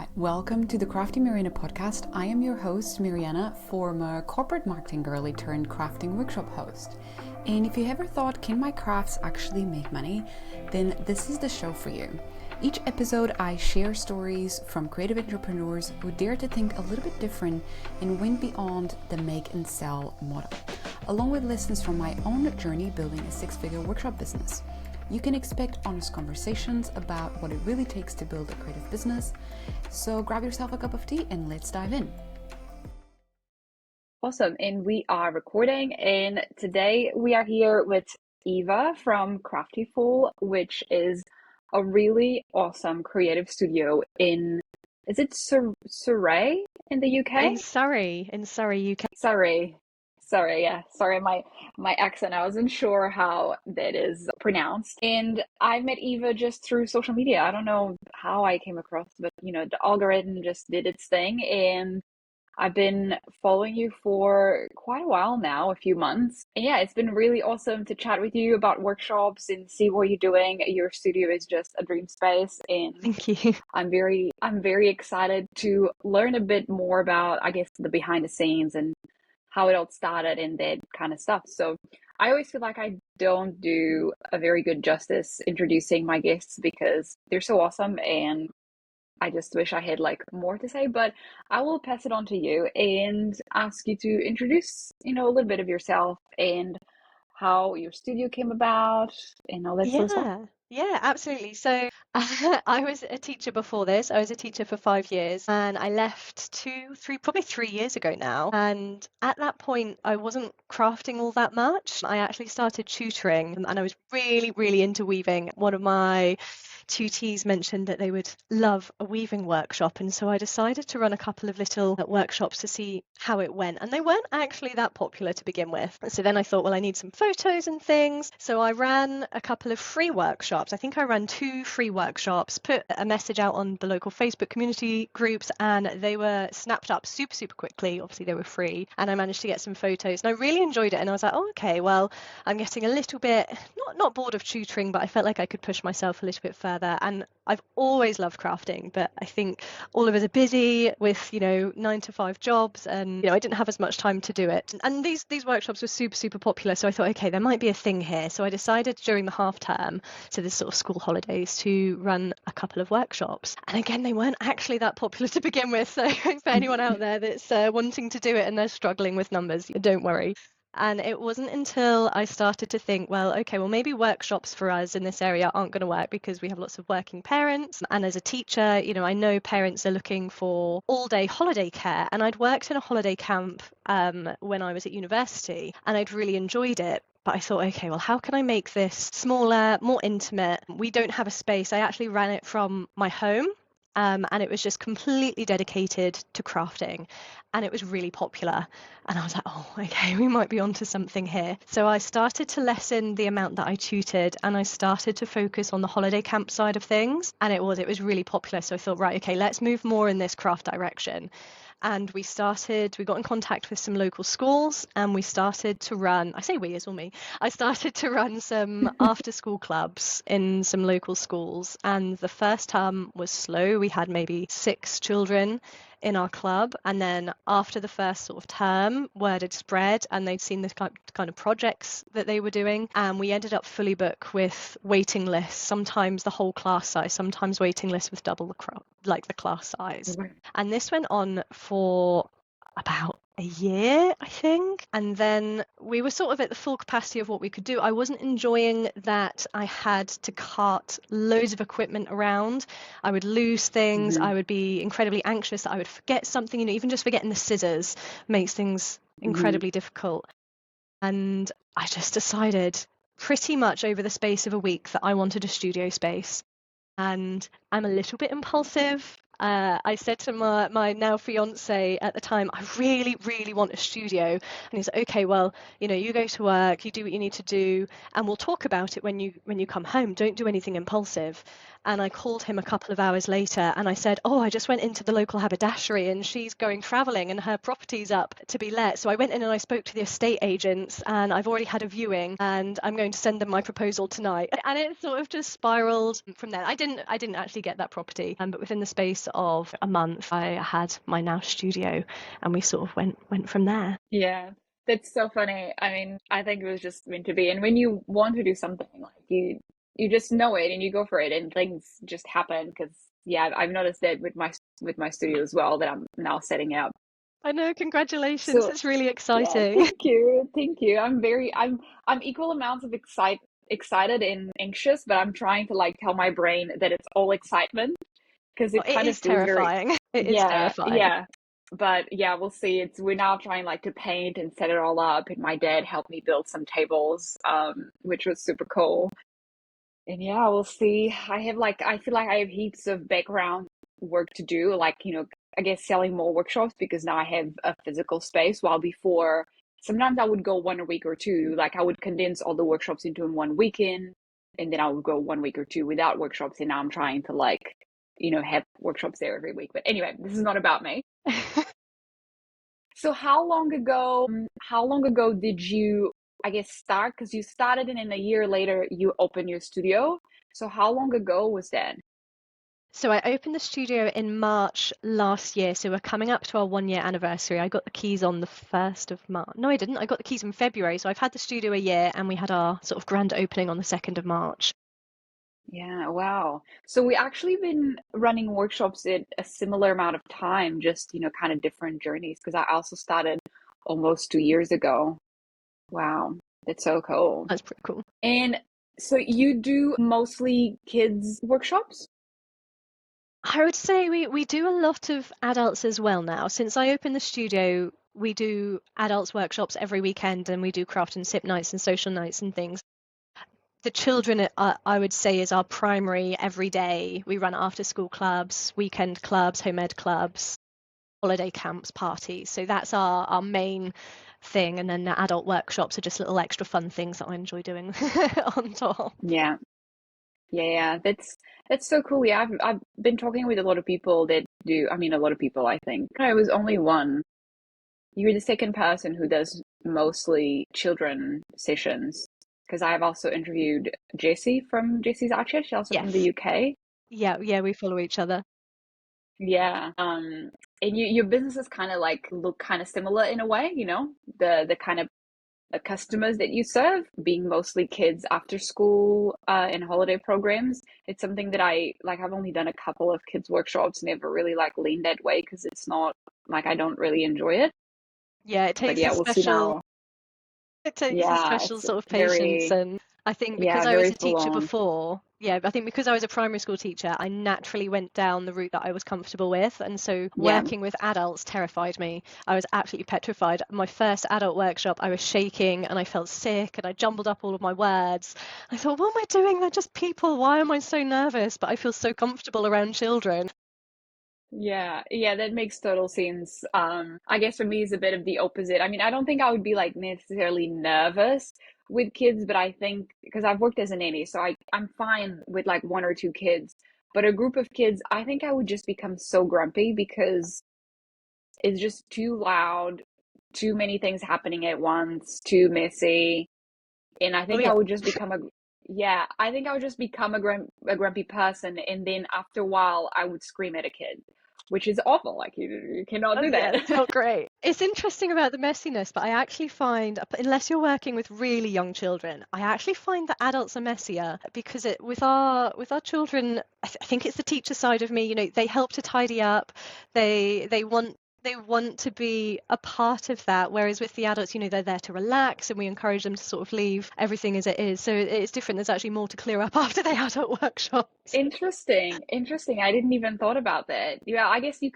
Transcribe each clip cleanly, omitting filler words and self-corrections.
Hi, welcome to the Crafty Mariana Podcast. I am your host, Mariana, former corporate marketing girly turned crafting workshop host. And if you ever thought, can my crafts actually make money? Then this is the show for you. Each episode, I share stories from creative entrepreneurs who dare to think a little bit different and went beyond the make and sell model, along with lessons from my own journey building a six-figure workshop business. You can expect honest conversations about what it really takes to build a creative business. So grab yourself a cup of tea and let's dive in. Awesome, and we are recording, and today we are here with Eva from Craftiful, which is a really awesome creative studio in, is it Surrey in the UK? In Surrey, UK. Sorry, yeah. Sorry, my accent. I wasn't sure how that is pronounced. And I met Eva just through social media. I don't know how I came across, but the algorithm just did its thing. And I've been following you for quite a while now, a few months. And yeah, it's been really awesome to chat with you about workshops and see what you're doing. Your studio is just a dream space, and Thank you. I'm very excited to learn a bit more about, I guess, the behind the scenes and how it all started and that kind of stuff. So I always feel like I don't do a very good justice introducing my guests because they're so awesome, and I just wish I had more to say, but I will pass it on to you and ask you to introduce, a little bit of yourself and how your studio came about and all that sort of stuff. Yeah, absolutely. So I was a teacher before this. I was a teacher for 5 years, and I left probably 3 years ago now. And at that point, I wasn't crafting all that much. I actually started tutoring, and I was really, really into weaving. One of my tutees mentioned that they would love a weaving workshop, and so I decided to run a couple of little workshops to see how it went, and they weren't actually that popular to begin with. So then I thought, well, I need some photos and things, so I ran a couple of free workshops. I think I ran 2 free workshops, put a message out on the local Facebook community groups, and they were snapped up super quickly. Obviously they were free, and I managed to get some photos, and I really enjoyed it. And I was like, oh, okay, well, I'm getting a little bit not bored of tutoring, but I felt like I could push myself a little bit further. And I've always loved crafting, but I think all of us are busy with 9-to-5 jobs, and I didn't have as much time to do it. And these workshops were super popular, so I thought, okay, there might be a thing here. So I decided during the half term, so this sort of school holidays, to run a couple of workshops. And again, they weren't actually that popular to begin with, so for anyone out there that's wanting to do it and they're struggling with numbers, don't worry. And it wasn't until I started to think, well, okay, well, maybe workshops for us in this area aren't going to work because we have lots of working parents. And as a teacher, I know parents are looking for all-day holiday care. And I'd worked in a holiday camp when I was at university, and I'd really enjoyed it. But I thought, okay, well, how can I make this smaller, more intimate? We don't have a space. I actually ran it from my home. And it was just completely dedicated to crafting, and it was really popular. And I was like, oh, okay, we might be onto something here. So I started to lessen the amount that I tutored, and I started to focus on the holiday camp side of things. And it was really popular. So I thought, right, okay, let's move more in this craft direction. And we got in contact with some local schools, and we started to run, I say we as well me, I started to run some after school clubs in some local schools. And the first term was slow. We had maybe 6 children in our club, and then after the first sort of term, word had spread and they'd seen the kind of projects that they were doing, and we ended up fully booked with waiting lists, sometimes the whole class size, sometimes waiting lists with double the class size. And this went on for about a year, I think, and then we were sort of at the full capacity of what we could do. I wasn't enjoying that I had to cart loads of equipment around. I would lose things. I would be incredibly anxious that I would forget something. Even just forgetting the scissors makes things incredibly difficult. And I just decided pretty much over the space of a week that I wanted a studio space. And I'm a little bit impulsive. I said to my now fiance at the time, I really want a studio. And he's like, okay, well, you go to work, you do what you need to do, and we'll talk about it when you come home. Don't do anything impulsive. And I called him a couple of hours later and I said, oh, I just went into the local haberdashery and she's going traveling and her property's up to be let. So I went in and I spoke to the estate agents and I've already had a viewing and I'm going to send them my proposal tonight. And it sort of just spiraled from there. I didn't actually get that property, but within the space of a month, I had my now studio and we sort of went from there. Yeah. That's so funny. I mean, I think it was just meant to be. And when you want to do something, like you just know it and you go for it and things just happen because yeah, I've noticed that with my studio as well that I'm now setting up. I know, congratulations. So It's really yeah, exciting. thank you. Thank you. I'm equal amounts of excited and anxious, but I'm trying to like tell my brain that it's all excitement because it It kind of is feels very terrifying. It is yeah, terrifying. yeah. But yeah, we'll see. We're now trying like to paint and set it all up, and my dad helped me build some tables, which was super cool. And yeah, we'll see. I feel like I have heaps of background work to do, like, I guess selling more workshops because now I have a physical space, while before sometimes I would go 1 week or two, like I would condense all the workshops into in one weekend, and then I would go 1 week or two without workshops, and now I'm trying to like, have workshops there every week. But anyway, this is not about me. So how long ago did you, I guess, start? Because you started and then a year later you opened your studio. So how long ago was that? So I opened the studio in March last year. So we're coming up to our 1 year anniversary. I got the keys on the 1st of March. No, I didn't. I got the keys in February. So I've had the studio a year and we had our sort of grand opening on the 2nd of March. Yeah, wow. So we actually been running workshops at a similar amount of time, just, kind of different journeys, because I also started almost 2 years ago. Wow, that's so cool. That's pretty cool. And so you do mostly kids workshops? I would say we do a lot of adults as well now. Since I opened the studio, we do adults workshops every weekend and we do craft and sip nights and social nights and things. The children, I would say, is our primary every day. We run after school clubs, weekend clubs, home ed clubs, holiday camps, parties. So that's our main thing. And then the adult workshops are just little extra fun things that I enjoy doing on top. Yeah. Yeah, that's so cool. Yeah, I've been talking with a lot of people that do. I mean, a lot of people. I think I was only one. You're the second person who does mostly children sessions. Because I've also interviewed Jessie from Jessie's Archer. She's also from the Yes. UK. Yeah, we follow each other. Yeah. And your businesses kind of like look kind of similar in a way. The kind of customers that you serve being mostly kids after school and holiday programs. It's something that I've only done a couple of kids workshops, never really like leaned that way because it's not like I don't really enjoy it. Yeah, But yeah, we'll see now. it takes a Yeah, special it's sort of patience. very, And I think because yeah, I was very a full teacher on. before, I think because I was a primary school teacher, I naturally went down the route that I was comfortable with. And so Yeah. working with adults terrified me. I was absolutely petrified. My first adult workshop, I was shaking and I felt sick and I jumbled up all of my words. I thought, what am I doing? They're just people. Why am I so nervous? But I feel so comfortable around children. Yeah, yeah, that makes total sense. I guess for me it's a bit of the opposite. I mean, I don't think I would be like necessarily nervous with kids, but I think because I've worked as a nanny, so I'm fine with like one or two kids. But a group of kids, I think I would just become so grumpy because it's just too loud, too many things happening at once, too messy. And I Oh, think I yeah. would just become yeah, I think I would just become a grumpy person. And then after a while, I would scream at a kid, which is awful. Like you cannot Oh, do yeah, that. it's not great. It's interesting about the messiness, but I actually find, unless you're working with really young children, I actually find that adults are messier because with our children, I think it's the teacher side of me. They help to tidy up. They want to be a part of that. Whereas with the adults, they're there to relax, and we encourage them to sort of leave everything as it is. So it's different. There's actually more to clear up after the adult workshops. Interesting. Interesting. I didn't even thought about that. Yeah, I guess you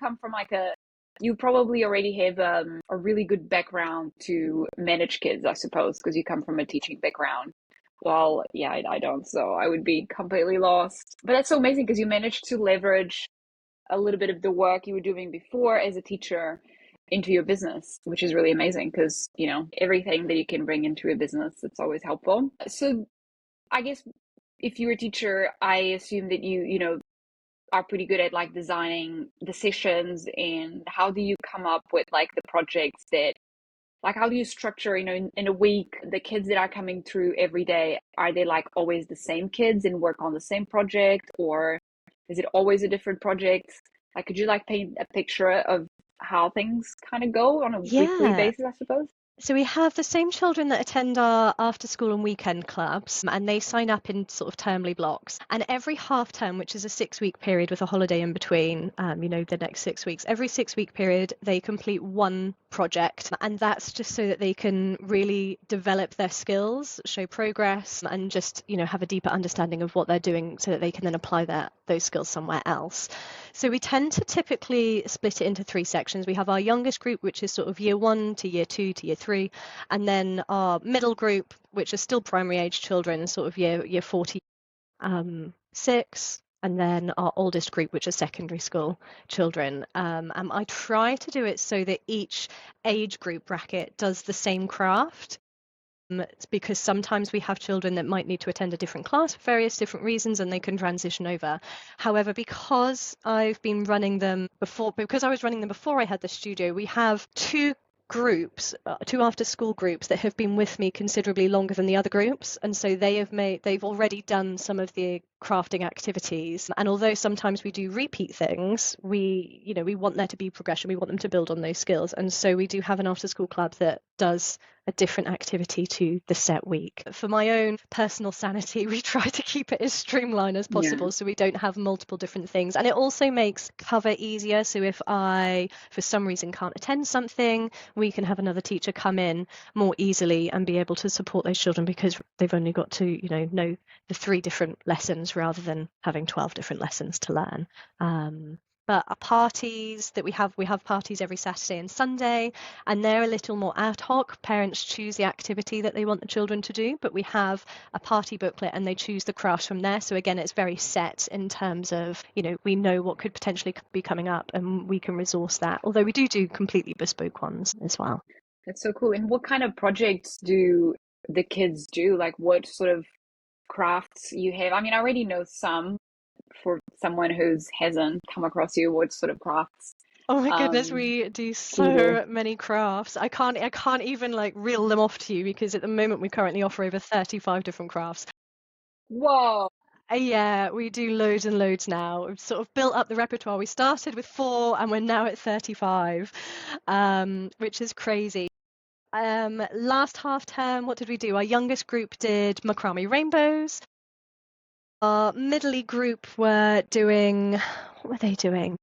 probably already have a really good background to manage kids, I suppose, because you come from a teaching background. Well, yeah, I don't, so I would be completely lost. But that's so amazing because you managed to leverage a little bit of the work you were doing before as a teacher into your business, which is really amazing because, everything that you can bring into a business, it's always helpful. So I guess if you're a teacher, I assume that you know, are pretty good at like designing the sessions, and how do you come up with like the projects that, like, how do you structure, you know, in a week, the kids that are coming through every day, are they like always the same kids and work on the same project, or is it always a different project? Like, could you like paint a picture of how things kind of go on a weekly Yeah. basis, I suppose? So we have the same children that attend our after school and weekend clubs, and they sign up in sort of termly blocks. And every half term, which is a 6-week period with a holiday in between, you know, the next 6 weeks, every 6-week period, they complete one project. And that's just so that they can really develop their skills, show progress, and just, you know, have a deeper understanding of what they're doing so that they can then apply those skills somewhere else. So we tend to typically split it into 3 sections. We have our youngest group, which is sort of year 1 to year 2 to year 3, and then our middle group, which are still primary age children, sort of year 4 to 6, and then our oldest group, which are secondary school children. And I try to do it so that each age group bracket does the same craft. It's because sometimes we have children that might need to attend a different class for various different reasons, and they can transition over. However, because I've been running them before, because I was running them before I had the studio, we have 2 groups, 2 after school groups that have been with me considerably longer than the other groups, and so they've already done some of the crafting activities. And although sometimes we do repeat things, we want there to be progression, we want them to build on those skills, and so we do have an after school club that does a different activity to the set week. For my own personal sanity, we try to keep it as streamlined as possible, so we don't have multiple different things. And it also makes cover easier. So if I, for some reason, can't attend something, we can have another teacher come in more easily and be able to support those children, because they've only got to, know the 3 different lessons rather than having 12 different lessons to learn. But our parties that we have parties every Saturday and Sunday, and they're a little more ad hoc. Parents choose the activity that they want the children to do, but we have a party booklet and they choose the crafts from there. So again, it's very set in terms of, we know what could potentially be coming up and we can resource that. Although we do completely bespoke ones as well. That's so cool. And what kind of projects do the kids do? Like, what sort of crafts you have? I mean, I already know some. For someone who hasn't come across you, what sort of crafts? Oh my goodness, we do so many crafts. I can't even like reel them off to you, because at the moment we currently offer over 35 different crafts. Whoa. Yeah, we do loads and loads now. We've sort of built up the repertoire. We started with 4 and we're now at 35, which is crazy. Last half term, what did we do? Our youngest group did macrame rainbows. Our middle group were doing, what were they doing?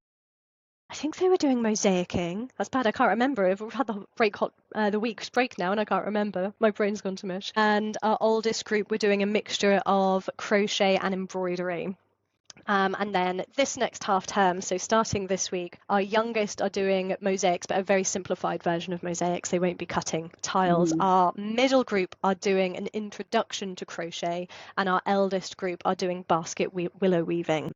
I think they were doing mosaicing. That's bad, I can't remember. We've had the week's break now and I can't remember. My brain's gone to mush. And our oldest group were doing a mixture of crochet and embroidery. And then this next half term, so starting this week, our youngest are doing mosaics, but a very simplified version of mosaics. They won't be cutting tiles. Our middle group are doing an introduction to crochet, and our eldest group are doing basket willow weaving.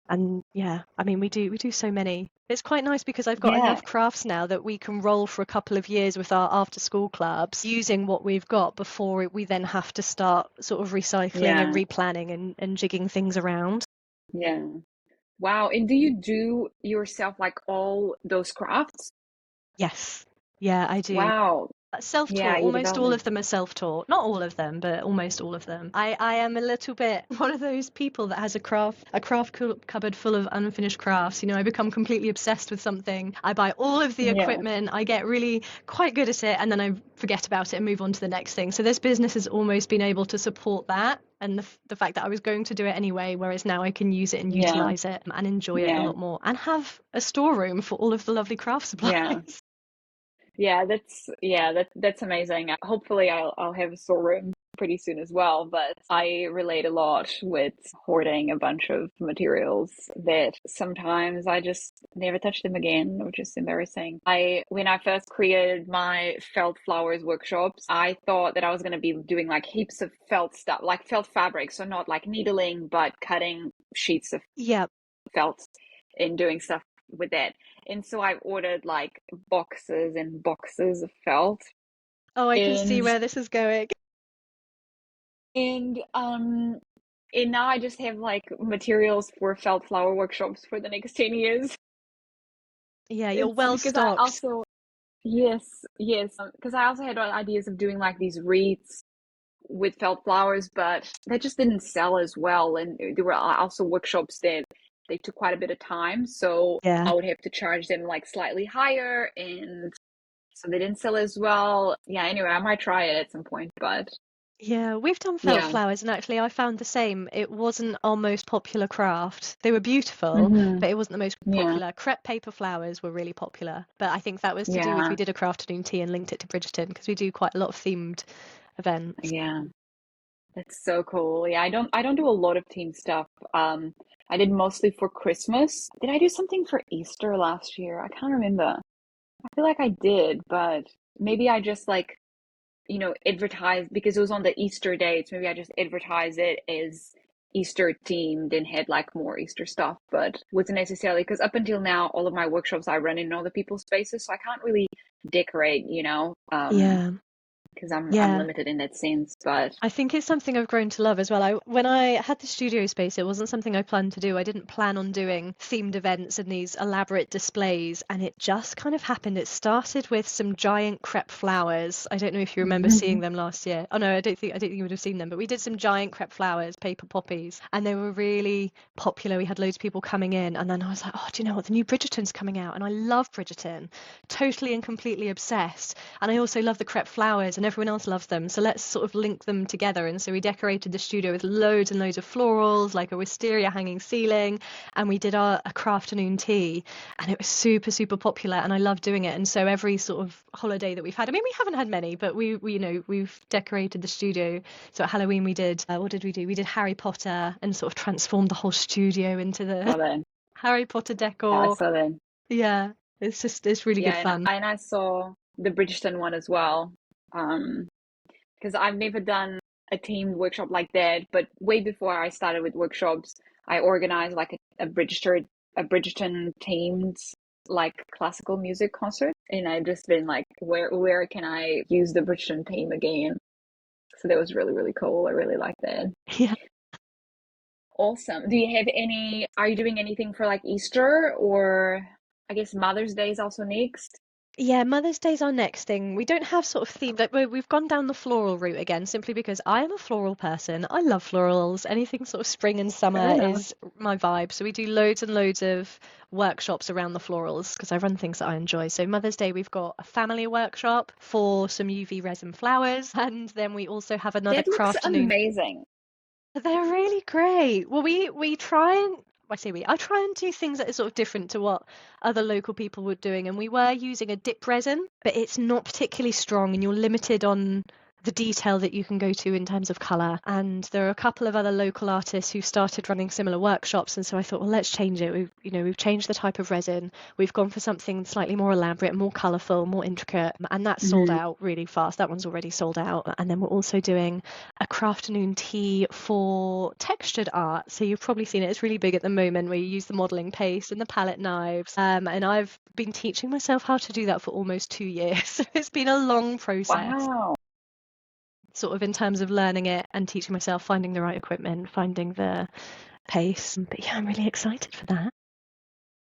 And yeah, I mean, we do so many. It's quite nice because I've got enough crafts now that we can roll for a couple of years with our after school clubs using what we've got before we then have to start sort of recycling and replanning and jigging things around. Yeah. Wow. And do you do yourself like all those crafts? Yes. Yeah, I do. Wow. Self-taught. Almost all of them are self-taught. Not all of them, but almost all of them. I am a little bit one of those people that has a craft cupboard full of unfinished crafts. I become completely obsessed with something. I buy all of the equipment. I get really quite good at it, and then I forget about it and move on to the next thing. So this business has almost been able to support that, and the fact that I was going to do it anyway, whereas now I can use it and utilize it and enjoy it a lot more, and have a storeroom for all of the lovely craft supplies. Yeah, that's amazing. Hopefully I'll have a storeroom pretty soon as well, but I relate a lot with hoarding a bunch of materials that sometimes I just never touch them again, which is embarrassing. When I first created my felt flowers workshops, I thought that I was going to be doing like heaps of felt stuff, like felt fabric, so not like needling, but cutting sheets of felt and doing stuff with that. And so I ordered like boxes and boxes of felt. Oh, I can see where this is going. And And now I just have like materials for felt flower workshops for the next 10 years. Yeah, you're It's well because I stocked. also, yes, yes, because I also had ideas of doing like these wreaths with felt flowers, but that just didn't sell as well. And there were also workshops that they took quite a bit of time, so Yeah. I would have to charge them like slightly higher, and so they didn't sell as well. Yeah, anyway, I might try it at some point, but Yeah, we've done felt yeah. flowers, and actually, I found the same. It wasn't our most popular craft. They were beautiful, Hmm. but it wasn't the most Yeah, popular. Crepe paper flowers were really popular, but I think that was to do with we yeah, did a crafternoon tea and linked it to Bridgerton because we do quite a lot of themed events. yeah. That's so cool. Yeah, I don't do a lot of team stuff. I did mostly for Christmas. Did I do something for Easter last year? I can't remember. I feel like I did, but maybe I just like, advertised because it was on the Easter dates. Maybe I just advertised it as Easter themed and had like more Easter stuff, but wasn't necessarily because up until now, all of my workshops I run in other people's spaces, so I can't really decorate, Yeah, because I'm yeah. limited in that sense. But I think it's something I've grown to love as well. When I had the studio space, it wasn't something I planned to do. I didn't plan on doing themed events and these elaborate displays, and it just kind of happened. It started with some giant crepe flowers. I don't know if you remember seeing them last year. Oh no, I don't think you would have seen them, but we did some giant crepe flowers, paper poppies, and they were really popular. We had loads of people coming in, and then I was like, oh, do you know what? The new Bridgerton's coming out, and I love Bridgerton, totally and completely obsessed. And I also love the crepe flowers, and everyone else loves them. So let's sort of link them together. And so we decorated the studio with loads and loads of florals, like a wisteria hanging ceiling, and we did a crafternoon tea, and it was super, super popular. And I love doing it. And so every sort of holiday that we've had, I mean, we haven't had many, but we've decorated the studio. So at Halloween we did, what did we do? We did Harry Potter and sort of transformed the whole studio into the saw that. Harry Potter Yeah, I decor. saw that. Yeah, it's really Yeah, good and fun. I saw the Bridgeton one as well. Because I've never done a themed workshop like that, but way before I started with workshops, I organized like a Bridgeton themed like classical music concert, and I've just been like, where can I use the Bridgeton theme again? So that was really, really cool. I really like that. Yeah. Awesome. Are you doing anything for like Easter, or I guess Mother's Day is also next? Yeah, Mother's Day's our next thing. We don't have sort of themed, like we've gone down the floral route again, simply because I am a floral person. I love florals. Anything sort of spring and Fair summer enough. is my vibe. So we do loads and loads of workshops around the florals because I run things that I enjoy. So Mother's Day, we've got a family workshop for some UV resin flowers, and then we also have another That looks crafternoon. amazing. They're really great. Well, we try and I try and do things that are sort of different to what other local people were doing, and we were using a dip resin, but it's not particularly strong, and you're limited on the detail that you can go to in terms of colour. And there are a couple of other local artists who started running similar workshops, and so I thought, well, let's change it. We've changed the type of resin. We've gone for something slightly more elaborate, more colourful, more intricate, and that's sold Mhm. out really fast. That one's already sold out. And then we're also doing a crafternoon tea for textured art. So you've probably seen it. It's really big at the moment where you use the modelling paste and the palette knives. And I've been teaching myself how to do that for almost 2 years. So it's been a long process, Wow. sort of in terms of learning it and teaching myself, finding the right equipment, finding the pace. But yeah, I'm really excited for that.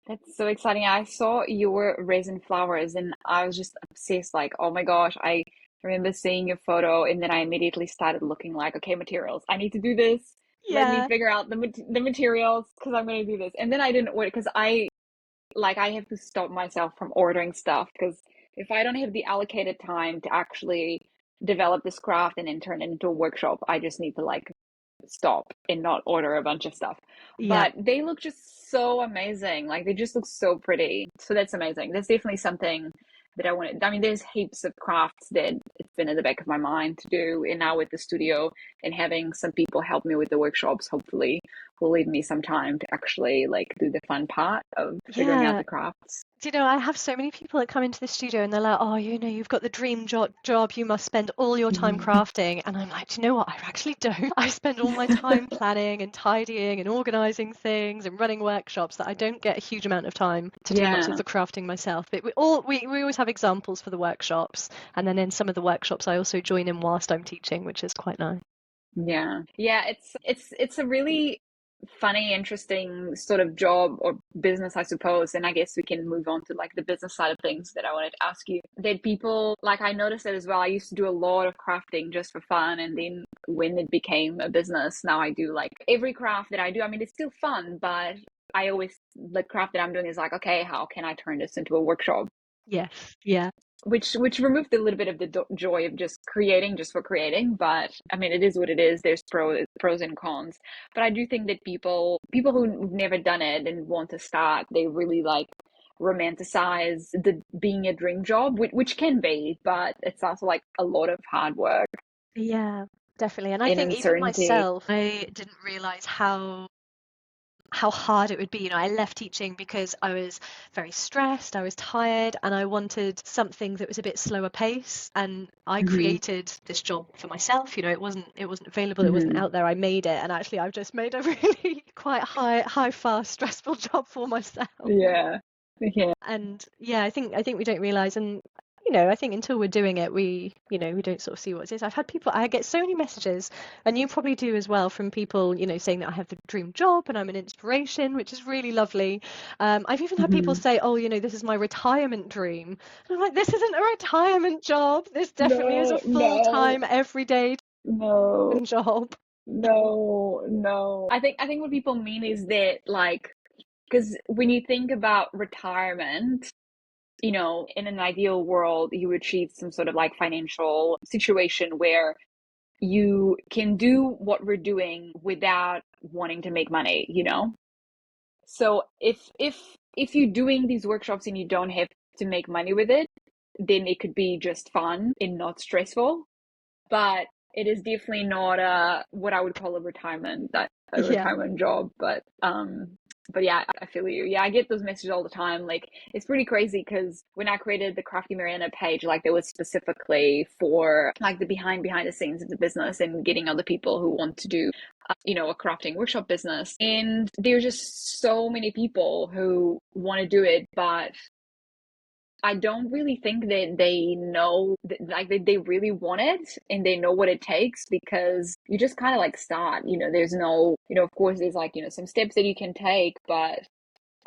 That's so exciting. I saw your resin flowers and I was just obsessed, like, oh my gosh, I remember seeing your photo and then I immediately started looking like, okay, materials. I need to do this. Let me Yeah. figure out the materials because I'm going to do this. And then I didn't order because I have to stop myself from ordering stuff because if I don't have the allocated time to actually develop this craft and then turn it into a workshop, I just need to like stop and not order a bunch of stuff. Yeah. But they look just so amazing. Like they just look so pretty. So that's amazing. That's definitely something that I want to. I mean, there's heaps of crafts that it's been in the back of my mind to do. And now with the studio and having some people help me with the workshops, hopefully will leave me some time to actually like do the fun part of figuring out Yeah. the crafts. Do you know, I have so many people that come into the studio and they're like, oh, you've got the dream job. You must spend all your time crafting. And I'm like, do you know what? I actually don't. I spend all my time planning and tidying and organizing things and running workshops that I don't get a huge amount of time to do much of Yeah. the crafting myself. But we always have examples for the workshops. And then in some of the workshops, I also join in whilst I'm teaching, which is quite nice. Yeah, it's a really funny, interesting sort of job or business, I suppose. And I guess we can move on to like the business side of things that I wanted to ask you. That people, like, I noticed that as well. I used to do a lot of crafting just for fun, and then when it became a business, now I do like every craft that I do. I mean, it's still fun, but I always, the craft that I'm doing is like, okay, how can I turn this into a workshop? Yes. Yeah. Which removed a little bit of the joy of just creating just for creating. But I mean, it is what it is. There's pros and cons. But I do think that people who've never done it and want to start, they really like romanticize the being a dream job, which can be, but it's also like a lot of hard work Yeah, definitely. And I and think even uncertainty. myself, I didn't realize how hard it would be. I left teaching because I was very stressed, I was tired, and I wanted something that was a bit slower pace. And I created this job for myself. It wasn't available, it wasn't out there. I made it, and actually I've just made a really quite high fast, stressful job for myself. Yeah. And yeah, I think we don't realize, and I think until we're doing it, we don't sort of see what it is. I get so many messages, and you probably do as well, from people, saying that I have the dream job and I'm an inspiration, which is really lovely. I've even had people say, oh, this is my retirement dream. And I'm like, this isn't a retirement job. This definitely is a full-time, everyday job. No. I think what people mean is that, like, because when you think about retirement, in an ideal world, you achieve some sort of like financial situation where you can do what we're doing without wanting to make money, So if you're doing these workshops and you don't have to make money with it, then it could be just fun and not stressful. But it is definitely not what I would call a retirement job. But yeah, I feel you. Yeah, I get those messages all the time. Like, it's pretty crazy because when I created the Crafty Mariana page, like, there was specifically for like the behind the scenes of the business and getting other people who want to do a crafting workshop business. And there's just so many people who want to do it, but I don't really think that they know, like, they really want it and they know what it takes, because you just kind of like start, there's no, of course there's like, some steps that you can take, but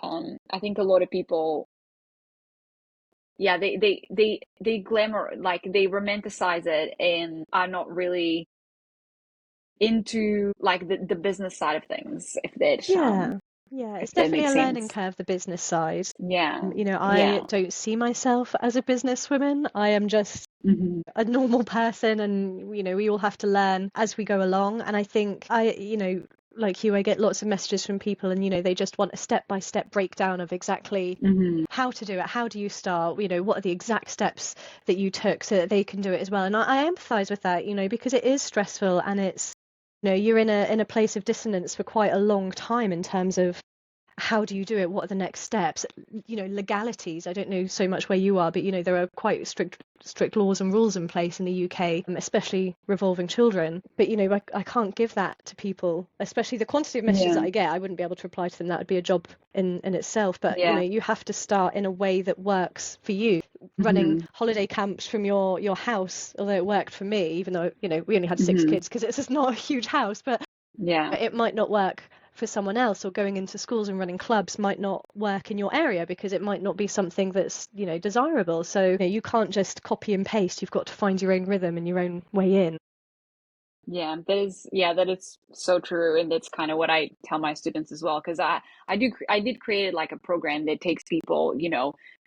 I think a lot of people, yeah, they glamour, like, they romanticize it and are not really into like the business side of things, if that It's if that definitely makes a learning sense. curve, the business side. Yeah. I don't see myself as a businesswoman. I am just a normal person, and we all have to learn as we go along. And I think like you, I get lots of messages from people, and they just want a step-by-step breakdown of exactly how to do it. How do you start? What are the exact steps that you took so that they can do it as well? And I empathize with that, because it is stressful, and it's you're in a place of dissonance for quite a long time in terms of how do you do it? What are the next steps? Legalities. I don't know so much where you are, but there are quite strict laws and rules in place in the UK, especially revolving children. But I can't give that to people, especially the quantity of messages that I get. I wouldn't be able to reply to them. That would be a job in itself. But you have to start in a way that works for you. Running holiday camps from your house, although it worked for me, even though we only had 6 kids, because it's just not a huge house, but it might not work for someone else. Or going into schools and running clubs might not work in your area because it might not be something that's desirable. So you can't just copy and paste. You've got to find your own rhythm and your own way in. That is so true, and that's kind of what I tell my students as well, because I did create like a program that takes people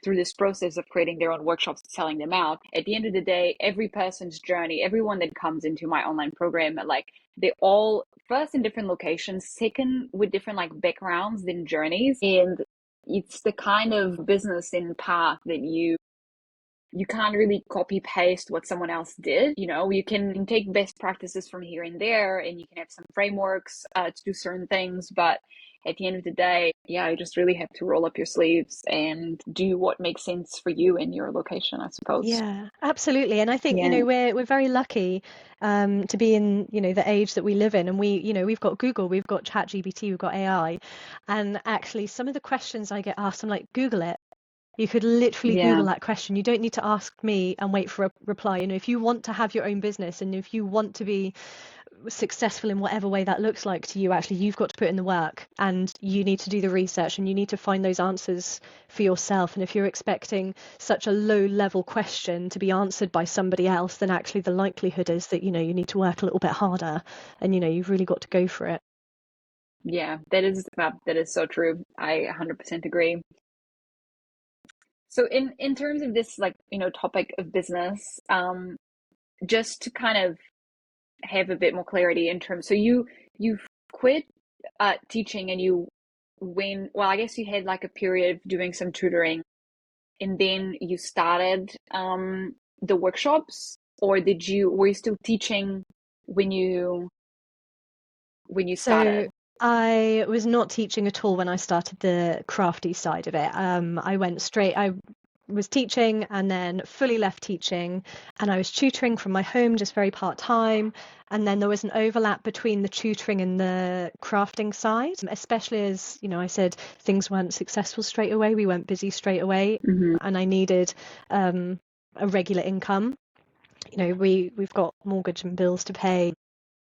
through this process of creating their own workshops, selling them out. At the end of the day, every person's journey, everyone that comes into my online program, like, they all, first, in different locations, second, with different like backgrounds and journeys, and it's the kind of business and path that you can't really copy paste what someone else did. You can take best practices from here and there, and you can have some frameworks to do certain things, but at the end of the day, you just really have to roll up your sleeves and do what makes sense for you in your location, I suppose. Yeah, absolutely. And I think we're very lucky to be in the age that we live in, and we've got Google, we've got ChatGPT, we've got AI, and actually some of the questions I get asked, I'm like, Google it. You could literally Google that question. You don't need to ask me and wait for a reply. If you want to have your own business, and if you want to be successful in whatever way that looks like to you, actually you've got to put in the work, and you need to do the research, and you need to find those answers for yourself. And if you're expecting such a low level question to be answered by somebody else, then actually the likelihood is that, you need to work a little bit harder, and you've really got to go for it. Yeah, that is so true. I 100% agree. So in terms of this, like, topic of business, just to kind of have a bit more clarity in terms, so you quit teaching, and I guess you had like a period of doing some tutoring, and then you started the workshops, or were you still teaching when you started? So I was not teaching at all when I started the crafty side of it. I was teaching and then fully left teaching, and I was tutoring from my home, just very part-time. And then there was an overlap between the tutoring and the crafting side, especially as, I said, things weren't successful straight away. We weren't busy straight away. Mm-hmm. And I needed a regular income. We've got mortgage and bills to pay.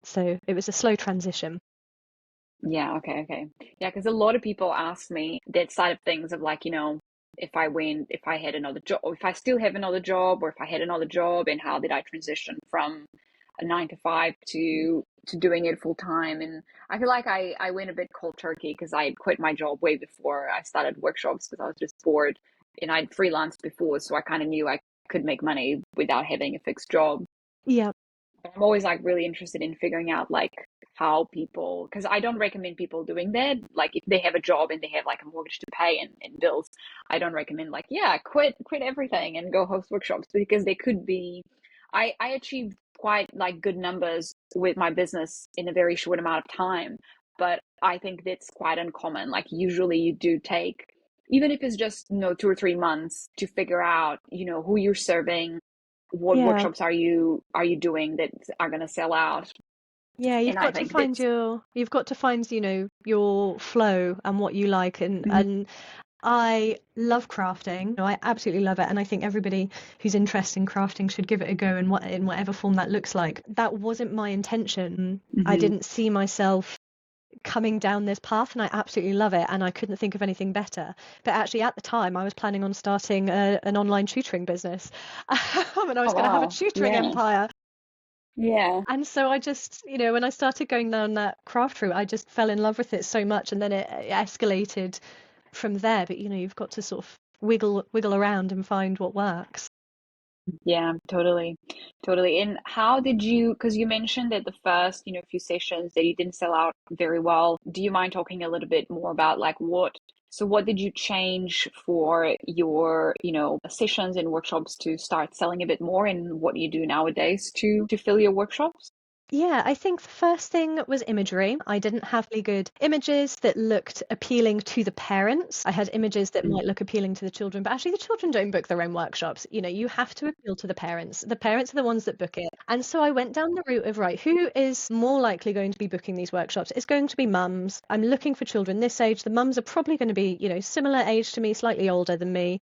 So it was a slow transition. Yeah, okay. Yeah, because a lot of people ask me that side of things of like, if I had another job, or if I still have another job, or if I had another job, and how did I transition from a 9 to 5 to doing it full time. And I feel like I went a bit cold turkey, because I quit my job way before I started workshops, because I was just bored, and I'd freelanced before, so I kind of knew I could make money without having a fixed job. Yeah. But I'm always like really interested in figuring out like how people, because I don't recommend people doing that. Like if they have a job and they have like a mortgage to pay and bills, I don't recommend like, yeah, quit everything and go host workshops, because they could be, I achieved quite like good numbers with my business in a very short amount of time. But I think that's quite uncommon. Like usually you do take, even if it's just, 2 or 3 months to figure out, who you're serving, what Yeah. workshops are you doing that are going to sell out. Yeah, you've And I got to think find that's your flow and what you like, and I love crafting. I absolutely love it, and I think everybody who's interested in crafting should give it a go in whatever form that looks like. That wasn't my intention. I didn't see myself coming down this path, and I absolutely love it, and I couldn't think of anything better. But actually at the time I was planning on starting an online tutoring business, and I was going to have a tutoring empire. Yeah. And so I just, when I started going down that craft route, I just fell in love with it so much, and then it escalated from there. But you've got to sort of wiggle around and find what works. Yeah, totally. And how did you, because you mentioned that the first, few sessions that you didn't sell out very well. Do you mind talking a little bit more about like what did you change for your, sessions and workshops to start selling a bit more, and what do you do nowadays to fill your workshops? Yeah, I think the first thing was imagery. I didn't have really good images that looked appealing to the parents. I had images that might look appealing to the children, but actually the children don't book their own workshops. You have to appeal to the parents. The parents are the ones that book it. And so I went down the route of, right, who is more likely going to be booking these workshops? It's going to be mums. I'm looking for children this age. The mums are probably going to be, similar age to me, slightly older than me.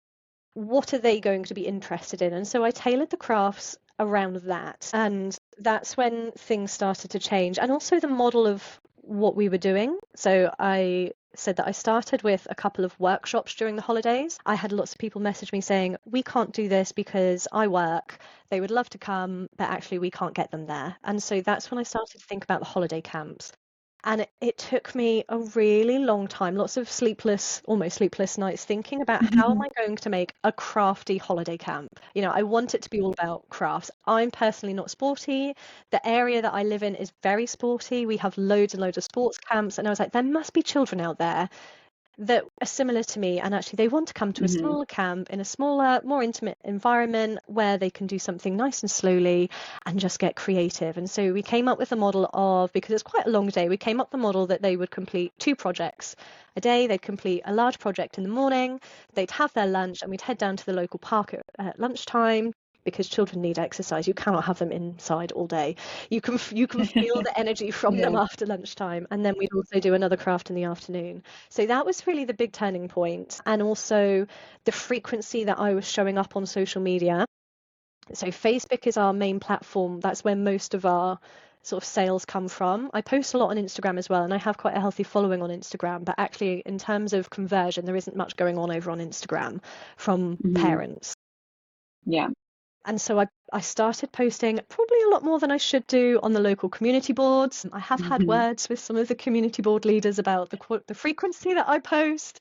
What are they going to be interested in? And so I tailored the crafts around that. And that's when things started to change. And also the model of what we were doing. So I said that I started with a couple of workshops during the holidays. I had lots of people message me saying, we can't do this because I work. They would love to come, but actually we can't get them there. And so that's when I started to think about the holiday camps. And it took me a really long time, lots of almost sleepless nights, thinking about how am I going to make a crafty holiday camp? I want it to be all about crafts. I'm personally not sporty. The area that I live in is very sporty. We have loads and loads of sports camps. And I was like, there must be children out there that are similar to me, and actually they want to come to a smaller camp in a smaller, more intimate environment where they can do something nice and slowly and just get creative. And so we came up with a model of, because it's quite a long day, we came up with the model that they would complete 2 projects a day. They'd complete a large project in the morning, they'd have their lunch, and we'd head down to the local park at lunchtime, because children need exercise. You cannot have them inside all day. You can feel the energy from them after lunchtime. And then we'd also do another craft in the afternoon. So that was really the big turning point. And also the frequency that I was showing up on social media. So Facebook is our main platform. That's where most of our sort of sales come from. I post a lot on Instagram as well, and I have quite a healthy following on Instagram, but actually in terms of conversion, there isn't much going on over on Instagram from parents. Yeah. And so I started posting probably a lot more than I should do on the local community boards. I have had words with some of the community board leaders about the frequency that I post.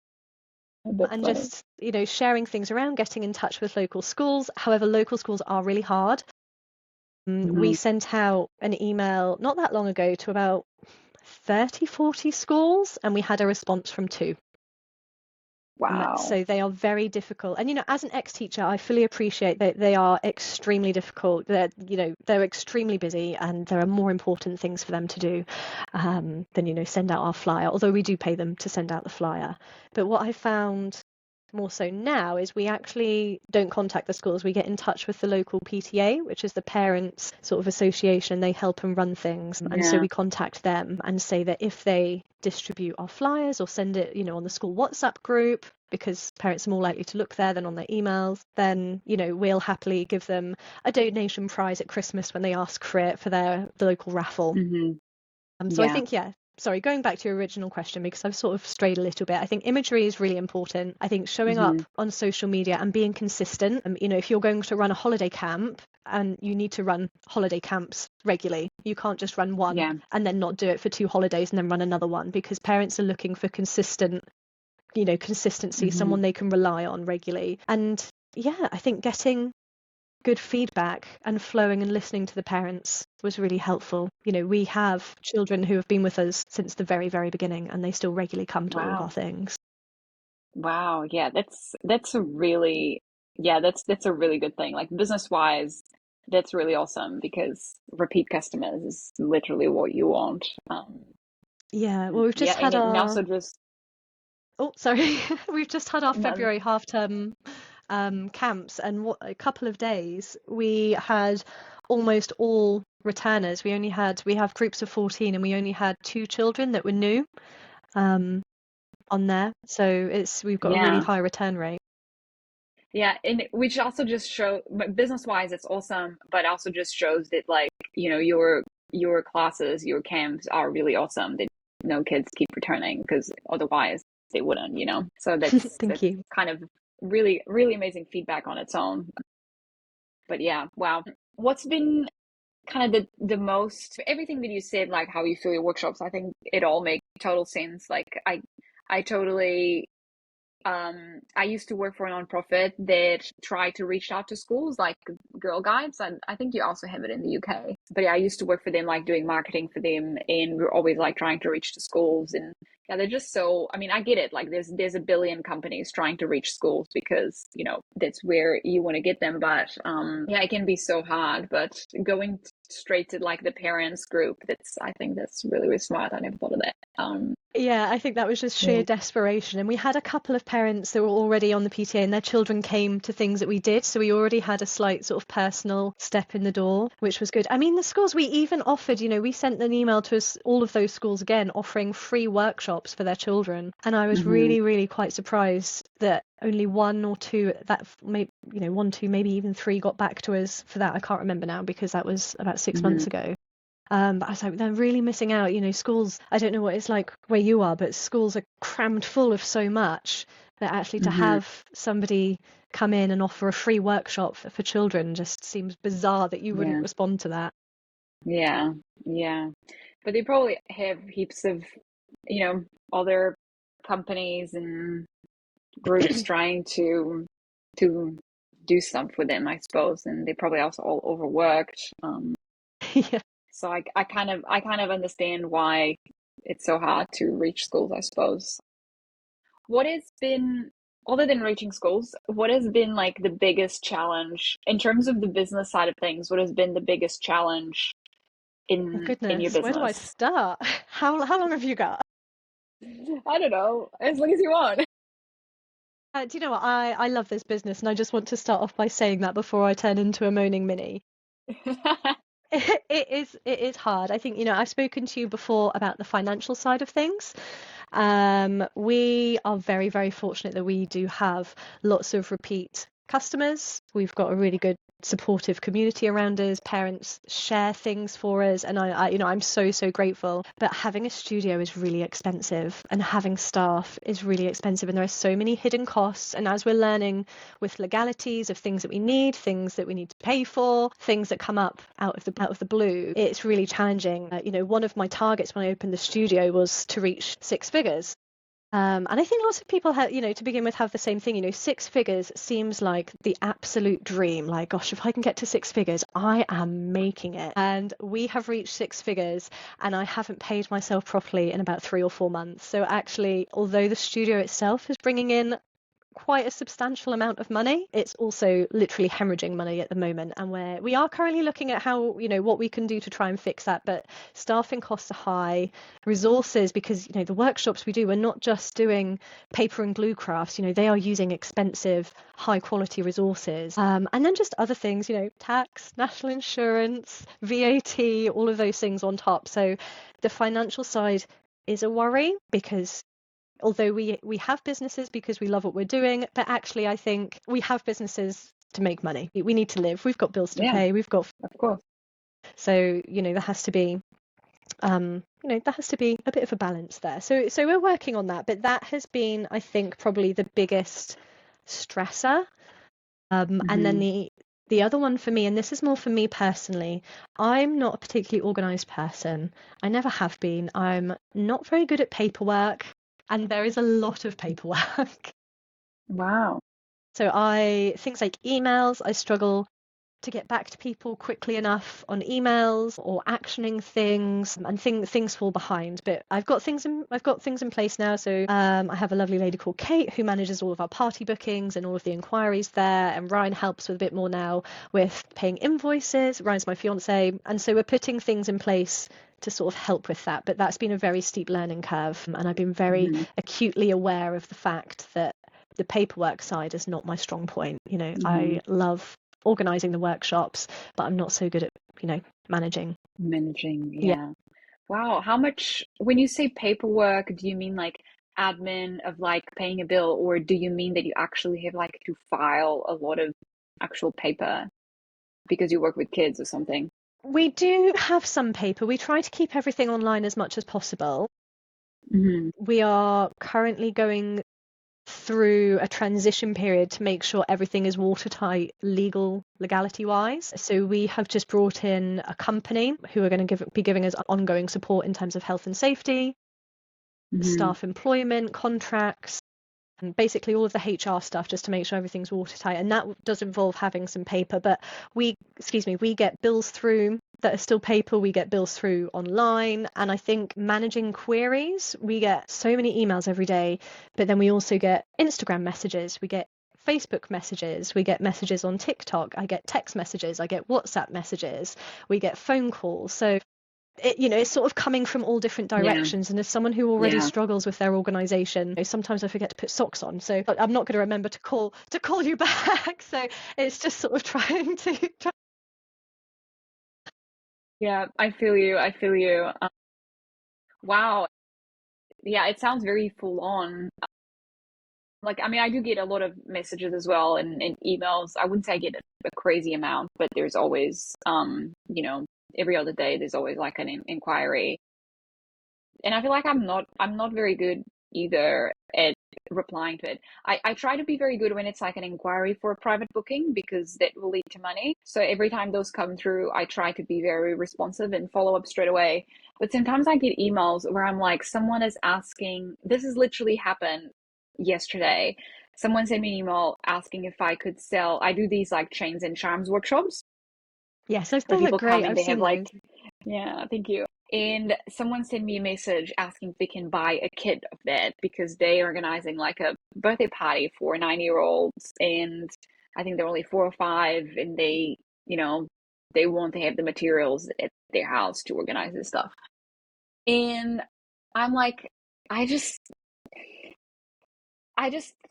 And just, sharing things around, getting in touch with local schools. However, local schools are really hard. We sent out an email not that long ago to about 30, 40 schools, and we had a response from 2. Wow. So they are very difficult. And, as an ex-teacher, I fully appreciate that they are extremely difficult. They're extremely busy, and there are more important things for them to do than, send out our flyer, although we do pay them to send out the flyer. But what I found more so now is we actually don't contact the schools. We get in touch with the local PTA, which is the parents sort of association. They help and run things. And so we contact them and say that if they distribute our flyers or send it, on the school WhatsApp group, because parents are more likely to look there than on their emails, then, we'll happily give them a donation prize at Christmas when they ask for it for the local raffle. So I think, sorry, going back to your original question, because I've sort of strayed a little bit, I think imagery is really important. I think showing up on social media and being consistent. If you're going to run a holiday camp, and you need to run holiday camps regularly, you can't just run one and then not do it for 2 holidays and then run another one, because parents are looking for consistency, someone they can rely on regularly. And I think getting good feedback and flowing and listening to the parents was really helpful. We have children who have been with us since the very, very beginning, and they still regularly come to all of our things. Wow. Yeah, that's a really that's a really good thing. Like, business wise, that's really awesome, because repeat customers is literally what you want. Well, we've just had we've just had our February half term camps, and a couple of days we had almost all returners. We have groups of 14, and we only had 2 children that were new on there, so we've got a really high return rate. And which also just show, business wise, it's awesome, but also just shows that, like, your classes, your camps are really awesome, that kids keep returning, because otherwise they wouldn't. So that's Thank you. kind of really, really amazing feedback on its own. But wow. What's been kind of the most, everything that you said, like how you feel your workshops, I think it all makes total sense. Like, I totally, I used to work for a nonprofit that tried to reach out to schools, like Girl Guides, and I think you also have it in the UK. But I used to work for them, like doing marketing for them, and we're always like trying to reach to schools. And they're just so, I get it. Like, there's a billion companies trying to reach schools, because that's where you want to get them. But it can be so hard. But going straight to like the parents group, I think that's really, really smart. I never thought of that. I think that was just sheer desperation. And we had a couple of parents that were already on the PTA, and their children came to things that we did. So we already had a slight sort of personal step in the door, which was good. The schools, we even offered, we sent an email to all of those schools again, offering free workshops for their children. And I was really, really quite surprised that only 1 or 2, maybe even 3 got back to us for that. I can't remember now, because that was about 6 months ago. But I was like, they're really missing out. Schools, I don't know what it's like where you are, but schools are crammed full of so much that actually to have somebody come in and offer a free workshop for children just seems bizarre that you wouldn't respond to that. Yeah. But they probably have heaps of, other companies and groups trying to do stuff with them, I suppose. And they probably also all overworked. So I kind of understand why it's so hard to reach schools, I suppose. What has been, other than reaching schools, what has been like the biggest challenge in terms of the business side of things? What has been the biggest challenge in your business? Where do I start? How long have you got? I don't know, as long as you want. Do you know what? I love this business, and I just want to start off by saying that before I turn into a moaning Minnie. It is hard. I think, I've spoken to you before about the financial side of things. We are very, very fortunate that we do have lots of repeat customers. We've got a really good supportive community around us. Parents share things for us, and I'm so grateful. But having a studio is really expensive, and having staff is really expensive, and there are so many hidden costs. And as we're learning with legalities of things that we need, things that we need to pay for, things that come up out of the blue, it's really challenging. One of my targets when I opened the studio was to reach 6 figures. And I think lots of people have, to begin with, have the same thing. 6 figures seems like the absolute dream. Like, gosh, if I can get to 6 figures, I am making it. And we have reached 6 figures, and I haven't paid myself properly in about 3 or 4 months. So actually, although the studio itself is bringing in quite a substantial amount of money, it's also literally hemorrhaging money at the moment, and we are currently looking at how what we can do to try and fix that. But staffing costs are high, resources, because the workshops we do, we're not just doing paper and glue crafts, they are using expensive high quality resources, and then just other things, tax, national insurance, VAT, all of those things on top. So the financial side is a worry, because although we have businesses because we love what we're doing, but actually I think we have businesses to make money. We need to live. We've got bills to pay. We've got, of course. So there has to be there has to be a bit of a balance there. So we're working on that, but that has been, I think, probably the biggest stressor. And then the other one for me, and this is more for me personally, I'm not a particularly organised person. I never have been. I'm not very good at paperwork. And there is a lot of paperwork. Wow. So things like emails, I struggle to get back to people quickly enough on emails or actioning things, and things fall behind. But I've got things in place now. So I have a lovely lady called Kate who manages all of our party bookings and all of the inquiries there, and Ryan helps with a bit more now with paying invoices. Ryan's my fiance, and so we're putting things in place to sort of help with that. But that's been a very steep learning curve, and I've been very acutely aware of the fact that the paperwork side is not my strong point. I love organizing the workshops, but I'm not so good at managing. Yeah. Wow. How much, when you say paperwork, do you mean like admin of like paying a bill, or do you mean that you actually have like to file a lot of actual paper because you work with kids or something? We do have some paper. We try to keep everything online as much as possible. We are currently going through a transition period to make sure everything is watertight legality wise. So we have just brought in a company who are going to be giving us ongoing support in terms of health and safety, staff employment, contracts, and basically all of the HR stuff, just to make sure everything's watertight. And that does involve having some paper, but we get bills through that are still paper, we get bills through online. And I think managing queries, we get so many emails every day, but then we also get Instagram messages, we get Facebook messages, we get messages on TikTok, I get text messages, I get WhatsApp messages, we get phone calls. So it's sort of coming from all different directions. And as someone who already struggles with their organization, sometimes I forget to put socks on, so I'm not going to remember to call you back. So it's just sort of trying to Yeah, I feel you. Wow. Yeah, it sounds very full on. Like, I mean, I do get a lot of messages as well, and emails. I wouldn't say I get a crazy amount, but there's always every other day there's always like an inquiry. And I feel like I'm not very good either at replying to it. I try to be very good when it's like an inquiry for a private booking, because that will lead to money. So every time those come through, I try to be very responsive and follow up straight away. But sometimes I get emails where I'm like, someone is asking, this has literally happened yesterday. Someone sent me an email asking if I could sell. I do these like chains and charms workshops. Yes, those Where look people great. come and I've they seen have like, those. yeah, thank you. And someone sent me a message asking if they can buy a kit of that, because they're organizing like a birthday party for 9-year-olds, and I think they're only 4 or 5, and they want to have the materials at their house to organize this stuff. And I'm like, I just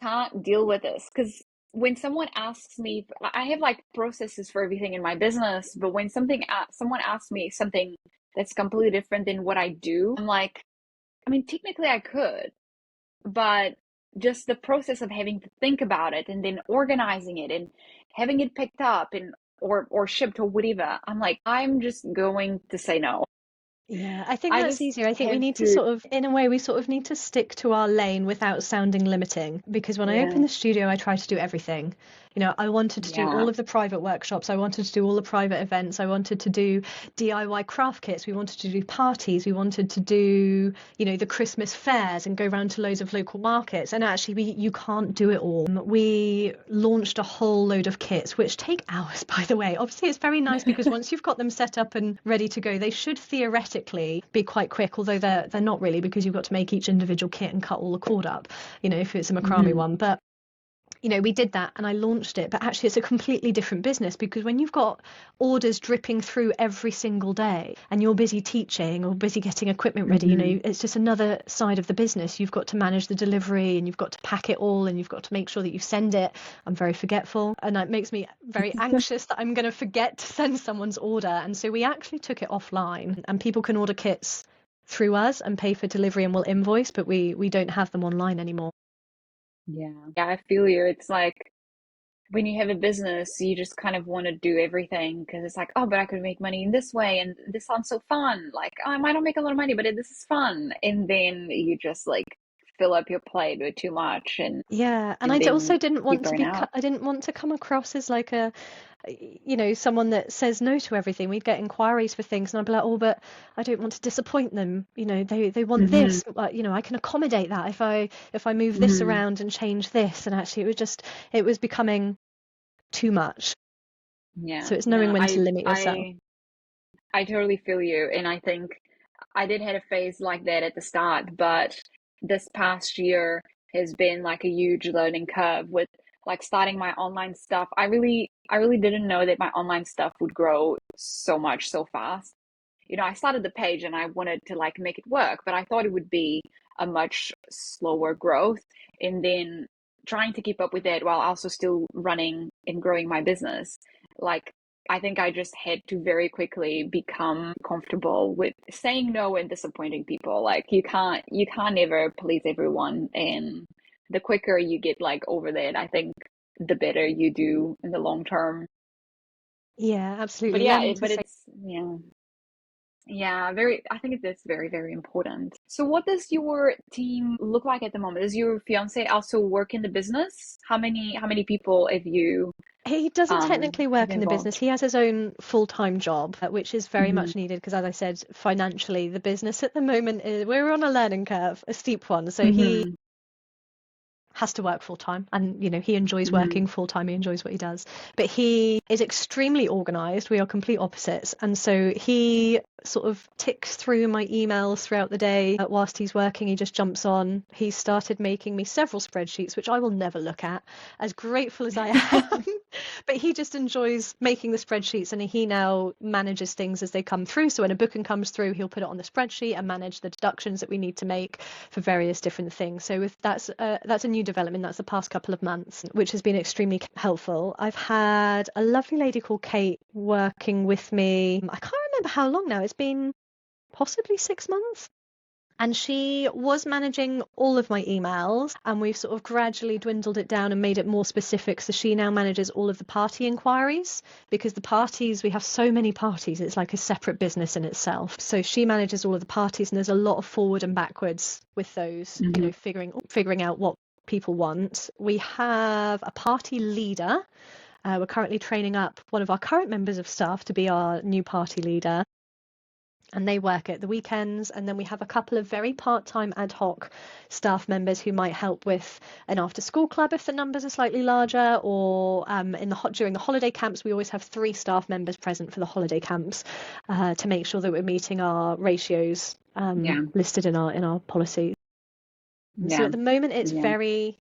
can't deal with this, because when someone asks me, I have like processes for everything in my business, but when someone asks me something that's completely different than what I do, I'm like, I mean, technically I could, but just the process of having to think about it and then organizing it and having it picked up and or shipped or whatever, I'm like, I'm just going to say no. Yeah, I think I that's just easier. I think we have need to to, sort of, in a way, we sort of need to stick to our lane without sounding limiting. Because when I yeah, opened the studio, I tried to do everything. You know, I wanted to do yeah. all of the private workshops. I wanted to do all the private events. I wanted to do DIY craft kits. We wanted to do parties. We wanted to do, you know, the Christmas fairs and go around to loads of local markets. And actually, you can't do it all. We launched a whole load of kits, which take hours, by the way. Obviously, it's very nice because once you've got them set up and ready to go, they should theoretically be quite quick, although they're not really, because you've got to make each individual kit and cut all the cord up, you know, if it's a macrame one. But you know, we did that and I launched it, but actually it's a completely different business, because when you've got orders dripping through every single day and you're busy teaching or busy getting equipment ready, you know, it's just another side of the business. You've got to manage the delivery and you've got to pack it all and you've got to make sure that you send it. I'm very forgetful, and that makes me very anxious that I'm going to forget to send someone's order. And so we actually took it offline, and people can order kits through us and pay for delivery and we'll invoice, but we don't have them online anymore. Yeah. Yeah, I feel you. It's like when you have a business, you just kind of want to do everything because it's like, oh, but I could make money in this way, and this sounds so fun. Like, oh, I might not make a lot of money, but this is fun. And then you just like fill up your plate with too much, Yeah, and and I also then didn't you want to burn be, out. I didn't want to come across as like a, you know, someone that says no to everything. We'd get inquiries for things, and I'd be like, oh, but I don't want to disappoint them. You know, they want Hmm. this. You know, I can accommodate that if I move this Hmm. around and change this. And actually, it was becoming too much. Yeah. So it's knowing No, when to limit yourself. I totally feel you, and I think I did had a phase like that at the start, but this past year has been like a huge learning curve with like starting my online stuff. I really didn't know that my online stuff would grow so much so fast. You know, I started the page and I wanted to like make it work, but I thought it would be a much slower growth. And then trying to keep up with that while also still running and growing my business. Like, I think I just had to very quickly become comfortable with saying no and disappointing people. Like, you can't ever please everyone. And the quicker you get like over that, I think the better you do in the long term. Yeah, But absolutely. yeah, Learning to say. yeah. Yeah, very, I think that's very, very important. So what does your team look like at the moment? Does your fiance also work in the business? How many people He doesn't technically have work in the business. involved? He has his own full-time job, which is very Hmm. much needed because, as I said, financially, the business at the moment we're on a learning curve, a steep one. So he Hmm. has to work full time, and you know he enjoys Hmm. working full time. He enjoys what he does, but he is extremely organized. We are complete opposites, and so he sort of ticks through my emails throughout the day. Whilst he's working, he just jumps on. He started making me several spreadsheets, which I will never look at, as grateful as I am. But he just enjoys making the spreadsheets, and he now manages things as they come through. So when a booking comes through, he'll put it on the spreadsheet and manage the deductions that we need to make for various different things. So if that's a new development. That's the past couple of months, which has been extremely helpful. I've had a lovely lady called Kate working with me. I can't remember how long now. It's been possibly 6 months. And she was managing all of my emails, and we've sort of gradually dwindled it down and made it more specific. So she now manages all of the party inquiries, because the parties, we have so many parties, it's like a separate business in itself. So she manages all of the parties, and there's a lot of forward and backwards with those, you know, figuring out what people want. We have a party leader. We're currently training up one of our current members of staff to be our new party leader, and they work at the weekends. And then we have a couple of very part-time ad hoc staff members who might help with an after-school club if the numbers are slightly larger, or during the holiday camps, we always have 3 staff members present for the holiday camps to make sure that we're meeting our ratios Yeah, listed in our policy. So yeah, at the moment, yeah.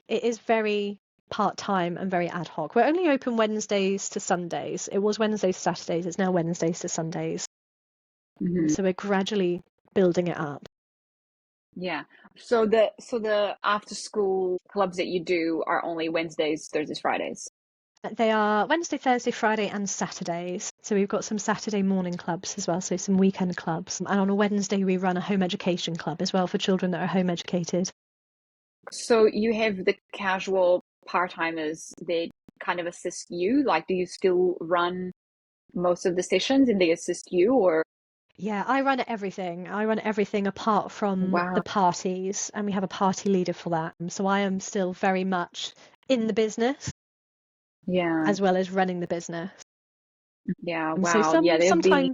it is very part-time and very ad hoc. We're only open Wednesdays to Sundays. It was Wednesdays to Saturdays. It's now Wednesdays to Sundays. Hmm. So we're gradually building it up. Yeah. So the after school clubs that you do are only Wednesdays, Thursdays, Fridays. They are Wednesday, Thursday, Friday, and Saturdays. So we've got some Saturday morning clubs as well, so some weekend clubs. And on a Wednesday, we run a home education club as well for children that are home educated. So you have the casual part-timers that kind of assist you. Like, do you still run most of the sessions and they assist you, or? Yeah, I run everything. I run everything apart from Wow. the parties, and we have a party leader for that. So I am still very much in the business Yeah. as well as running the business. Yeah. So Wow. Yeah. There'll be.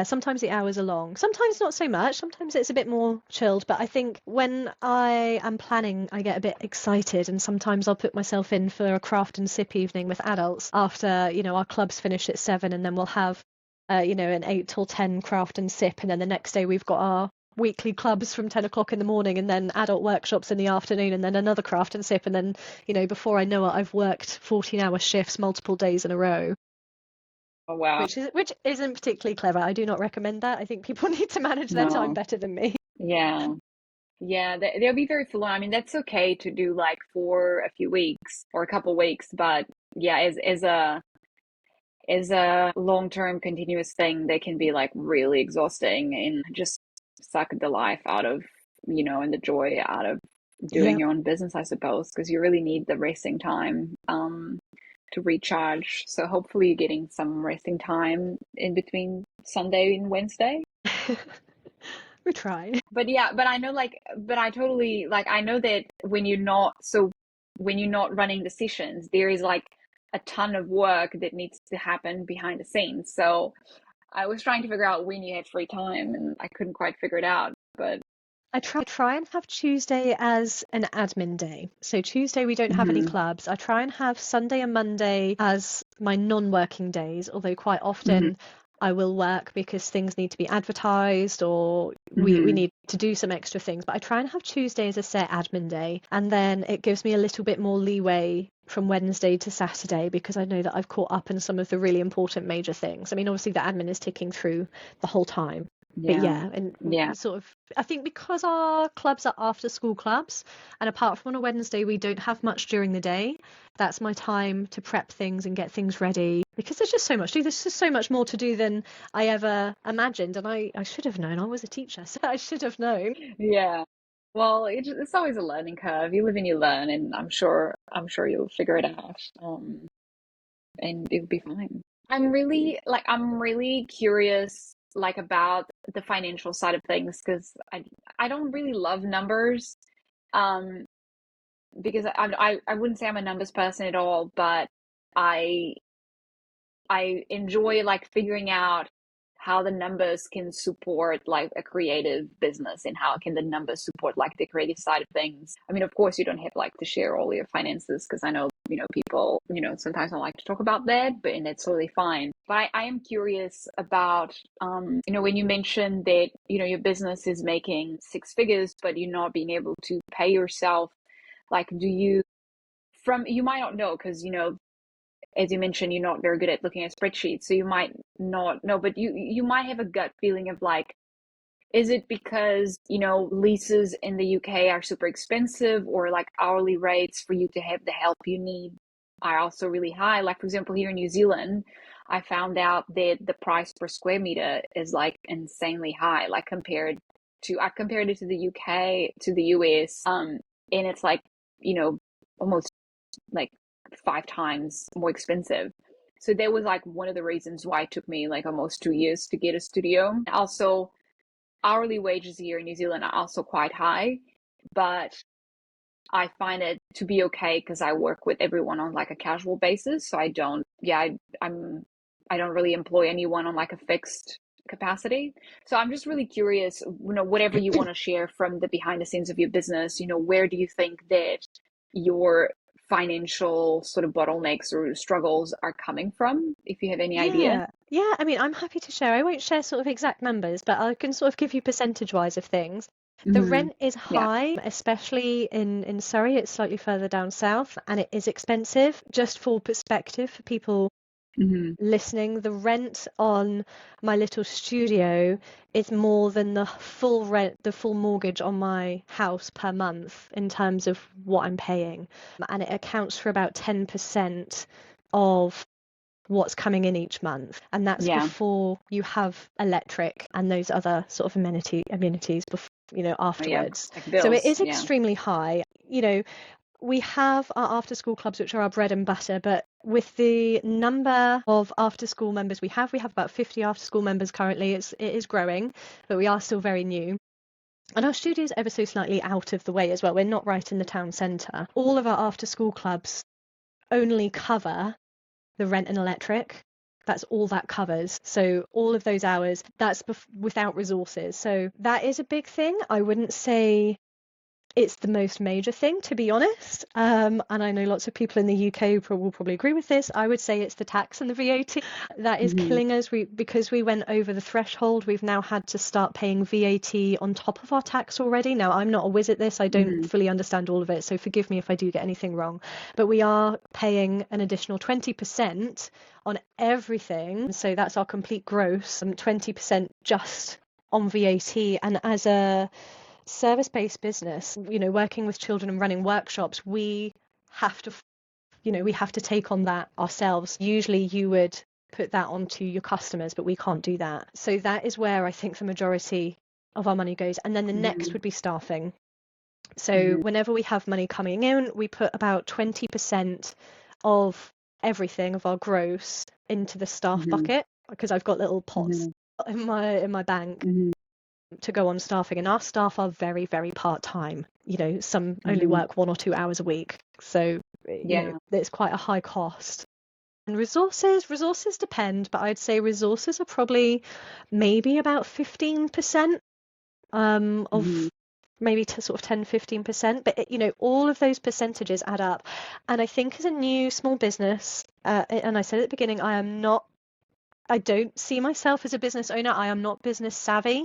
sometimes the hours are long. Sometimes not so much. Sometimes it's a bit more chilled. But I think when I am planning, I get a bit excited, and sometimes I'll put myself in for a craft and sip evening with adults after, our clubs finish at 7, and then we'll have, an 8 till 10 craft and sip, and then the next day we've got our weekly clubs from 10 o'clock in the morning, and then adult workshops in the afternoon, and then another craft and sip, and then, before I know it, I've worked 14-hour shifts multiple days in a row. Oh, wow. Which isn't particularly clever. I do not recommend that. I think people need to manage their time No. better than me. Yeah. Yeah. They'll be very full on. I mean, that's okay to do like for a few weeks or a couple weeks, but yeah, as a long-term continuous thing, they can be like really exhausting and just suck the life out of, and the joy out of doing Yeah. your own business, I suppose, because you really need the resting time to recharge. So hopefully you're getting some resting time in between Sunday and Wednesday. We try. But yeah, but I know but I totally I know that when you're not running the sessions, there is like a ton of work that needs to happen behind the scenes. So I was trying to figure out when you had free time and I couldn't quite figure it out. But I try and have Tuesday as an admin day. So Tuesday we don't have any clubs. I try and have Sunday and Monday as my non-working days, although quite often I will work because things need to be advertised or we need to do some extra things. But I try and have Tuesday as a set admin day, and then it gives me a little bit more leeway from Wednesday to Saturday because I know that I've caught up on some of the really important major things. I mean, obviously the admin is ticking through the whole time. But yeah, and sort of, I think because our clubs are after school clubs, and apart from on a Wednesday, we don't have much during the day. That's my time to prep things and get things ready because there's just so much to do. There's just so much more to do than I ever imagined. And I should have known. I was a teacher, so I should have known. Yeah. Well, it's always a learning curve. You live and you learn, and I'm sure you'll figure it out. And it'll be fine. I'm really curious about the financial side of things because I don't really love numbers. Um, because I wouldn't say I'm a numbers person at all, but I enjoy figuring out how the numbers can support a creative business and how can the numbers support the creative side of things. I mean, of course, you don't have to share all your finances because I know people sometimes don't like to talk about that, and that's totally fine. But I am curious about when you mentioned that your business is making six figures, but you're not being able to pay yourself. Do you might not know because as you mentioned, you're not very good at looking at spreadsheets, so you might not know, but you might have a gut feeling of is it because leases in the UK are super expensive, or hourly rates for you to have the help you need are also really high? For example, here in New Zealand, I found out that the price per square meter is insanely high. I compared it to the UK, to the US, and it's almost 5 times more expensive. So that was one of the reasons why it took me almost 2 years to get a studio. Also, hourly wages here in New Zealand are also quite high, but I find it to be okay because I work with everyone on a casual basis. So I don't really employ anyone on a fixed capacity. So I'm just really curious, whatever you want to share from the behind the scenes of your business, where do you think that your financial sort of bottlenecks or struggles are coming from, if you have any idea? Yeah, I mean, I'm happy to share. I won't share sort of exact numbers, but I can sort of give you percentage-wise of things. The rent is high, especially in Surrey. It's slightly further down south, and it is expensive. Just for perspective for people listening, the rent on my little studio is more than the full rent, the full mortgage on my house per month in terms of what I'm paying, and it accounts for about 10% of what's coming in each month, and that's before you have electric and those other sort of amenities before, afterwards. Bills, so it is extremely high. we have our after school clubs, which are our bread and butter, but with the number of after school members we have about 50 after school members currently. It is growing, but we are still very new. And our studio is ever so slightly out of the way as well. We're not right in the town centre. All of our after school clubs only cover the rent and electric. That's all that covers. So all of those hours, that's without resources. So that is a big thing. I wouldn't say it's the most major thing, to be honest. And I know lots of people in the UK will probably agree with this. I would say it's the tax and the VAT that is killing us. Because we went over the threshold, we've now had to start paying VAT on top of our tax already. Now, I'm not a whiz at this. I don't fully understand all of it, so forgive me if I do get anything wrong. But we are paying an additional 20% on everything. So that's our complete gross, 20% just on VAT. And as a service-based business, working with children and running workshops, we have to take on that ourselves. Usually you would put that onto your customers, but we can't do that. So that is where I think the majority of our money goes. And then the next would be staffing. So whenever we have money coming in, we put about 20% of everything, of our gross, into the staff bucket, because I've got little pots in my bank to go on staffing, and our staff are very, very part-time. Some only work 1 or 2 hours a week, so it's quite a high cost. And resources depend, but I'd say resources are probably maybe about 15% of maybe to sort of 10-15%, but all of those percentages add up. And I think as a new small business, and I said at the beginning, I don't see myself as a business owner. I am not business savvy.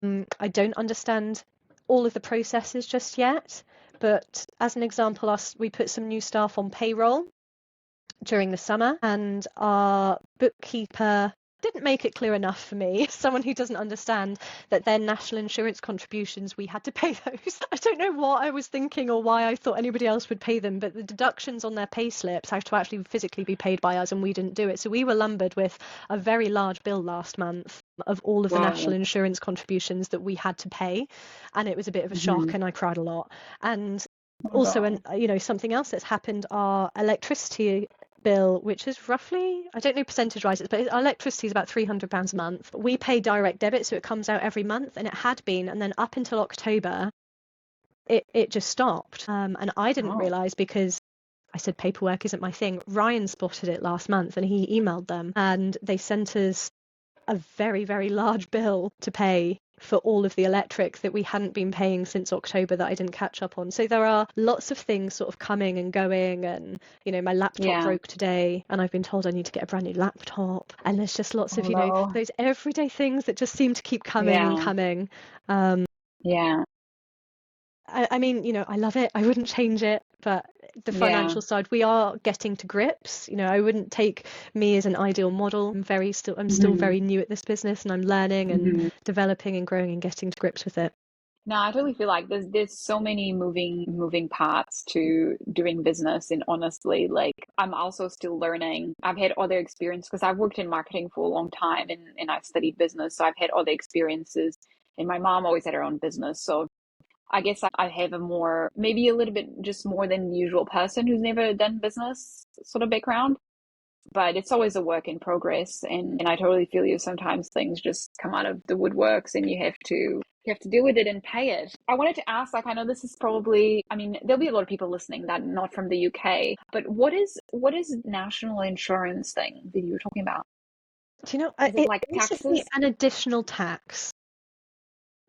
I don't understand all of the processes just yet, but as an example, we put some new staff on payroll during the summer, and our bookkeeper didn't make it clear enough for me, someone who doesn't understand that their national insurance contributions, we had to pay those. I don't know what I was thinking or why I thought anybody else would pay them, but the deductions on their pay slips have to actually physically be paid by us, and we didn't do it. So we were lumbered with a very large bill last month of all of the national insurance contributions that we had to pay, and it was a bit of a shock, and I cried a lot. And also, something else that's happened, our electricity bill, which is roughly, I don't know percentage wise, but our electricity is about £300 a month. We pay direct debit, so it comes out every month, and it had been, and then up until October it just stopped, and I didn't realise, because I said paperwork isn't my thing. Ryan spotted it last month, and he emailed them, and they sent us a very, very large bill to pay for all of the electric that we hadn't been paying since October that I didn't catch up on. So there are lots of things sort of coming and going, and my laptop broke today, and I've been told I need to get a brand new laptop, and there's just lots of those everyday things that just seem to keep coming and coming. I mean, I love it. I wouldn't change it, but the financial side, we are getting to grips. I wouldn't take me as an ideal model. I'm still very new at this business, and I'm learning and developing and growing and getting to grips with it. No, I totally feel like there's so many moving parts to doing business, and honestly, like, I'm also still learning. I've had other experience because I've worked in marketing for a long time, and I've studied business, so I've had other experiences. And my mom always had her own business, so I guess I have maybe a little bit just more than the usual person who's never done business sort of background. But it's always a work in progress, and I totally feel you. Sometimes things just come out of the woodworks, and you have to deal with it and pay it. I wanted to ask, like, I know this is probably, I mean, there'll be a lot of people listening that are not from the UK, but what is national insurance thing that you were talking about? Do you know, Is it like basically taxes? an additional tax.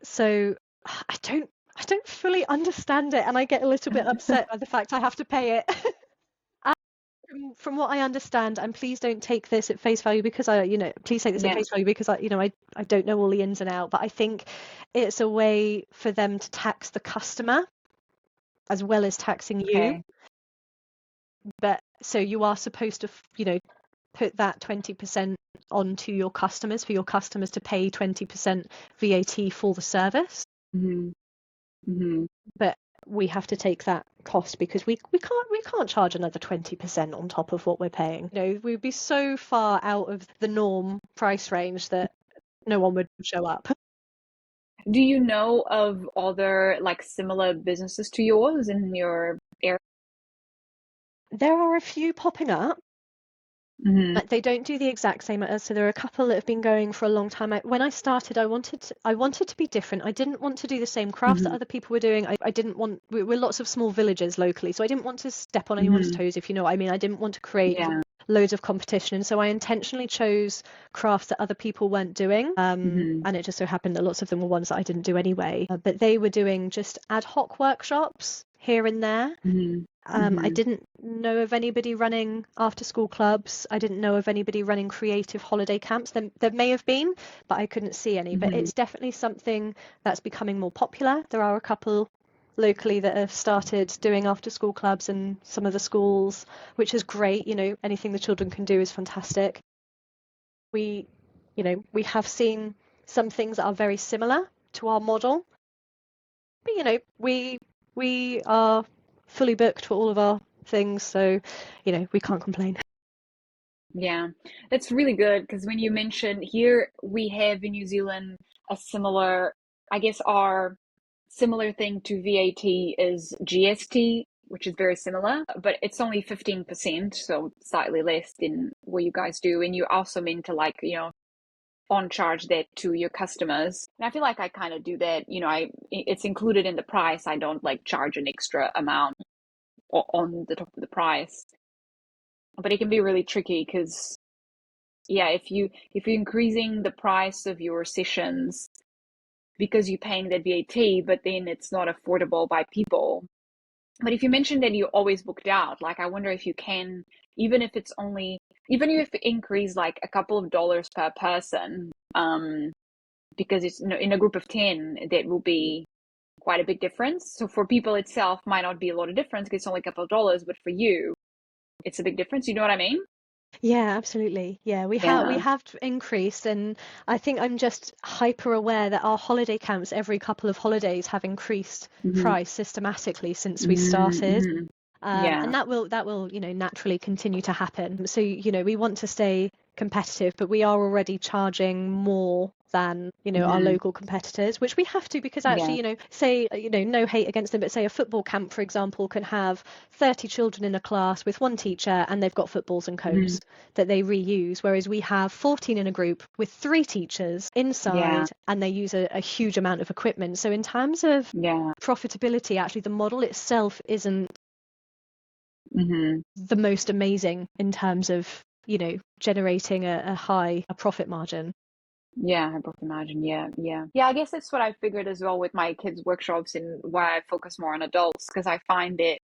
So I don't fully understand it, and I get a little bit upset by the fact I have to pay it. From what I understand, and please don't take this at face value, because please take this at face value, because I don't know all the ins and outs, but I think it's a way for them to tax the customer as well as taxing you. But so you are supposed to, put that 20% onto your customers, for your customers to pay 20% VAT for the service. But we have to take that cost, because we can't charge another 20% on top of what we're paying. We'd be so far out of the norm price range that no one would show up. Do you know of other like similar businesses to yours in your area? There are a few popping up. Mm-hmm. They don't do the exact same as us, so there are a couple that have been going for a long time. When I started, I wanted to be different. I didn't want to do the same crafts that Mm-hmm. other people were doing. I didn't want, we're lots of small villages locally, so I didn't want to step on anyone's Mm-hmm. toes, if you know what I mean. I didn't want to create Yeah. loads of competition, and so I intentionally chose crafts that other people weren't doing, Mm-hmm. and it just so happened that lots of them were ones that I didn't do anyway. But they were doing just ad hoc workshops here and there. Mm-hmm. I Mm-hmm. didn't know of anybody running after school clubs. I didn't know of anybody running creative holiday camps. There may have been, but I couldn't see any. But Mm-hmm. it's definitely something that's becoming more popular. There are a couple locally that have started doing after school clubs in some of the schools, which is great. You know, anything the children can do is fantastic. We, we have seen some things that are very similar to our model, but we are fully booked for all of our things, so we can't complain. Yeah, that's really good because when you mentioned here, we have in New Zealand a similar, I guess our similar thing to VAT is GST, which is very similar, but it's only 15%, so slightly less than what you guys do. And you also meant to on charge that to your customers. And I feel like I kind of do that, it's included in the price. I don't like charge an extra amount on the top of the price. But it can be really tricky because yeah, if you're increasing the price of your sessions because you're paying that VAT, but then it's not affordable by people. But if you mentioned that you always booked out, like I wonder if you can, even if it's only, even if you increase like a couple of dollars per person, because it's in a group of 10, that will be quite a big difference. So for people itself might not be a lot of difference because it's only a couple of dollars, but for you, it's a big difference. You know what I mean? Yeah, absolutely. Yeah, we Yeah. have increased, and I think I'm just hyper aware that our holiday camps every couple of holidays have increased Mm-hmm. price systematically since we started. Mm-hmm. And Yeah. that will naturally continue to happen. So we want to stay competitive, but we are already charging more than our Mm-hmm. local competitors, which we have to, because actually Yeah. say no hate against them, but say a football camp, for example, can have 30 children in a class with one teacher, and they've got footballs and Mm-hmm. cones that they reuse, whereas we have 14 in a group with 3 teachers Yeah. inside, and they use a huge amount of equipment. So in terms of Yeah. profitability, actually the model itself isn't Mm-hmm. the most amazing in terms of generating a high profit margin. Yeah, I both imagine. Yeah, yeah. Yeah, I guess that's what I figured as well with my kids' workshops and why I focus more on adults, because I find that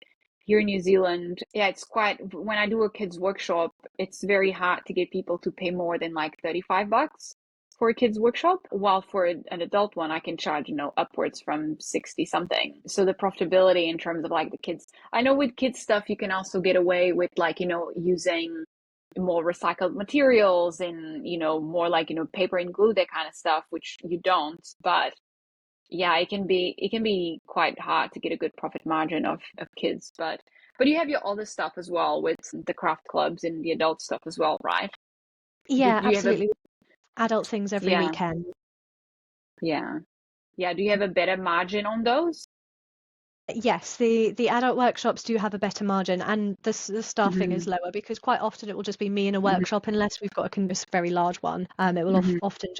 here in New Zealand, yeah, it's quite, when I do a kids' workshop, it's very hard to get people to pay more than like $35 for a kids' workshop, while for an adult one, I can charge, upwards from 60 something. So the profitability in terms of like the kids, I know with kids stuff, you can also get away with like, using more recycled materials and more like paper and glue, that kind of stuff, which you don't. But yeah, it can be quite hard to get a good profit margin of kids. But you have your other stuff as well with the craft clubs and the adult stuff as well, right? do, Yeah, do you have a absolutely. Adult things every yeah, weekend. yeah, yeah, do you have a better margin on those? Yes, the adult workshops do have a better margin, and the staffing is Hmm. lower, because quite often it will just be me in a Hmm. workshop, unless we've got a very large one. It will Hmm. often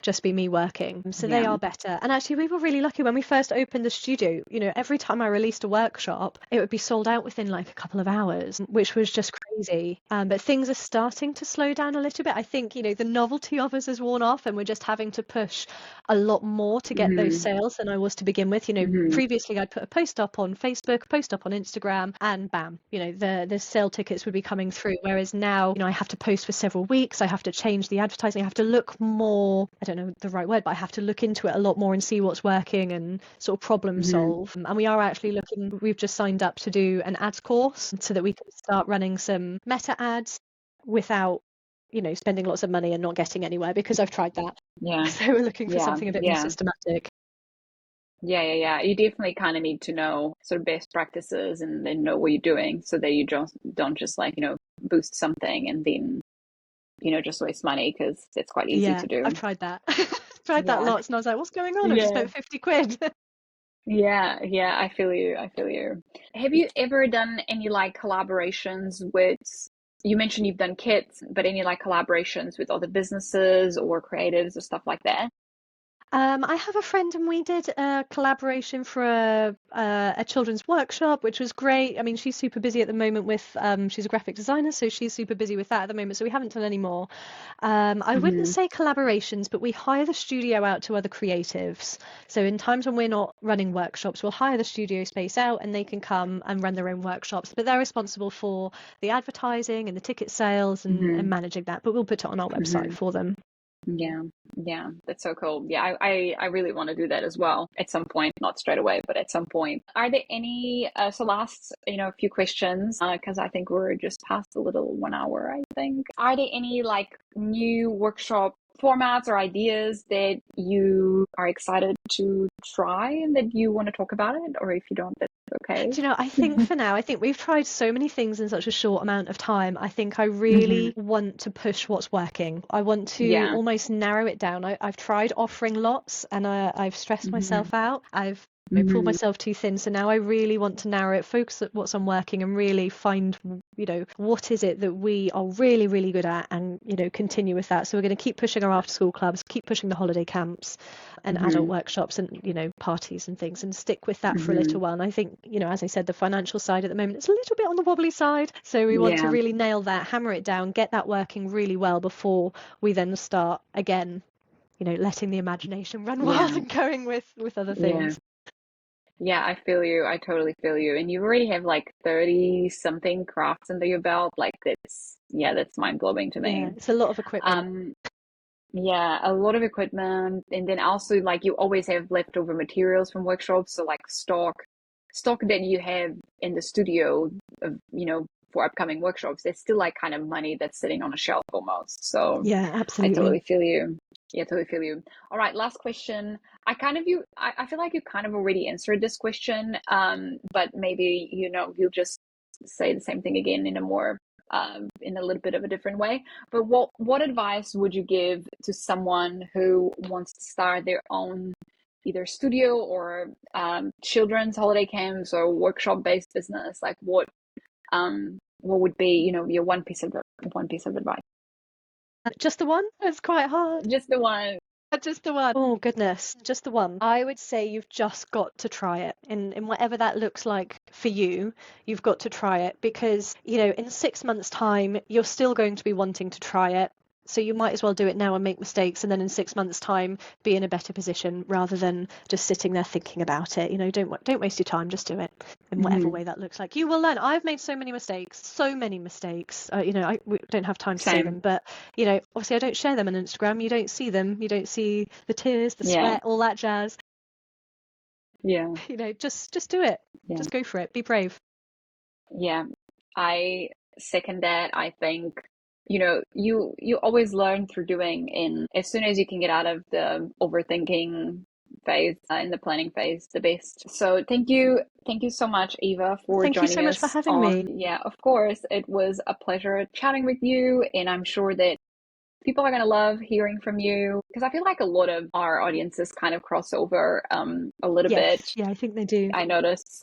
just be me working. So they Yeah. are better. And actually, we were really lucky when we first opened the studio. Every time I released a workshop, it would be sold out within like a couple of hours, which was just crazy. But things are starting to slow down a little bit. I think the novelty of us has worn off, and we're just having to push a lot more to get those Hmm. sales than I was to begin with. Hmm. Previously I'd put a post up on Facebook, post up on Instagram, and bam, the sale tickets would be coming through. Whereas now, I have to post for several weeks. I have to change the advertising. I have to look more, I don't know the right word, but I have to look into it a lot more and see what's working and sort of problem Hmm. solve. And we are actually we've just signed up to do an ads course so that we can start running some meta ads without spending lots of money and not getting anywhere, because I've tried that. Yeah. So we're looking for Yeah. something a bit more Yeah. systematic. Yeah. You definitely kind of need to know sort of best practices and then know what you're doing so that you don't just like, boost something and then, just waste money because it's quite easy Yeah, to I've do. tried that. Tried that Yeah. lots, and I was like, what's going on? I've just Yeah. spent 50 quid. Yeah, I feel you. I feel you. Have you ever done any like collaborations with, you mentioned you've done kits, but any like collaborations with other businesses or creatives or stuff like that? I have a friend and we did a collaboration for a children's workshop, which was great. I mean, she's super busy at the moment with, she's a graphic designer, so she's super busy with that at the moment. So we haven't done any more. I wouldn't Hmm. say collaborations, but we hire the studio out to other creatives. So in times when we're not running workshops, we'll hire the studio space out and they can come and run their own workshops. But they're responsible for the advertising and the ticket sales and Hmm. managing that. But we'll put it on our website Hmm. for them. Yeah, yeah, that's so cool. Yeah, I really want to do that as well at some point, not straight away, but at some point. Are there any, so last, few questions, because I think we're just past a little 1 hour, I think. Are there any like new workshop formats or ideas that you are excited to try and that you want to talk about it? Or if you don't, that's okay. Do you know, I think for now, I think we've tried so many things in such a short amount of time. I think I Hmm. really want to push what's working. I want to Yeah. almost narrow it down. I've tried offering lots and I've stressed Hmm. myself out. I've pulled Hmm. myself too thin. So now I really want to narrow it, focus at what's on working and really find, what is it that we are really, really good at and, continue with that. So we're going to keep pushing our after school clubs, keep pushing the holiday camps and adult Hmm. workshops and parties and things and stick with that for a Hmm. little while. And I think as I said, the financial side at the moment it's a little bit on the wobbly side, so we want to Yeah. really nail that, hammer it down, get that working really well before we then start again letting the imagination run wild Yeah. and going with other Yeah. things. Yeah, I feel you. I totally feel you. And you already have like 30 something crafts under your belt. Like that's mind blowing to Yeah, me. it's a lot of equipment. Um, yeah, a lot of equipment. And then also like you always have leftover materials from workshops. So like stock that you have in the studio of, for upcoming workshops, there's still like kind of money that's sitting on a shelf almost. So Yeah, I absolutely. totally feel you. Yeah, totally feel you. All right, last question. I feel like you kind of already answered this question, but maybe, you'll just say the same thing again in a little bit of a different way. But what advice would you give to someone who wants to start their own either studio or children's holiday camps or workshop-based business? Like what would be, your one piece of advice? Just the one? It's quite hard. Just the one. Just the one. Oh goodness, just the one. I would say you've just got to try it in whatever that looks like for you. You've got to try it because, in 6 months' time, you're still going to be wanting to try it. So you might as well do it now and make mistakes, and then in 6 months' time, be in a better position rather than just sitting there thinking about it. Don't waste your time. Just do it in whatever Hmm. way that looks like. You will learn. I've made so many mistakes, so many mistakes. We don't have time to say them, Same. but obviously I don't share them on Instagram. You don't see them. You don't see the tears, the Yeah. sweat, all that jazz. Yeah. Just do it. Yeah. Just go for it. Be brave. Yeah. I second that. I think, you always learn through doing, and as soon as you can get out of the overthinking phase, in the planning phase, the best. So thank you so much, Eva, for Thank you so joining much for us having me. on. Yeah, of course, it was a pleasure chatting with you, and I'm sure that people are going to love hearing from you because I feel like a lot of our audiences kind of cross over a little bit. Yes, yeah, I think they do. I noticed.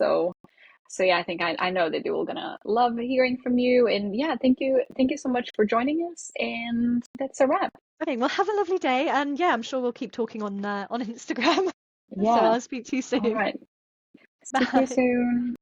So yeah, I think I know that they're all gonna love hearing from you. And yeah, thank you so much for joining us. And that's a wrap. Okay, well, have a lovely day, and yeah, I'm sure we'll keep talking on Instagram. So Yeah. I'll speak to you All soon. right. Speak to you Bye. soon.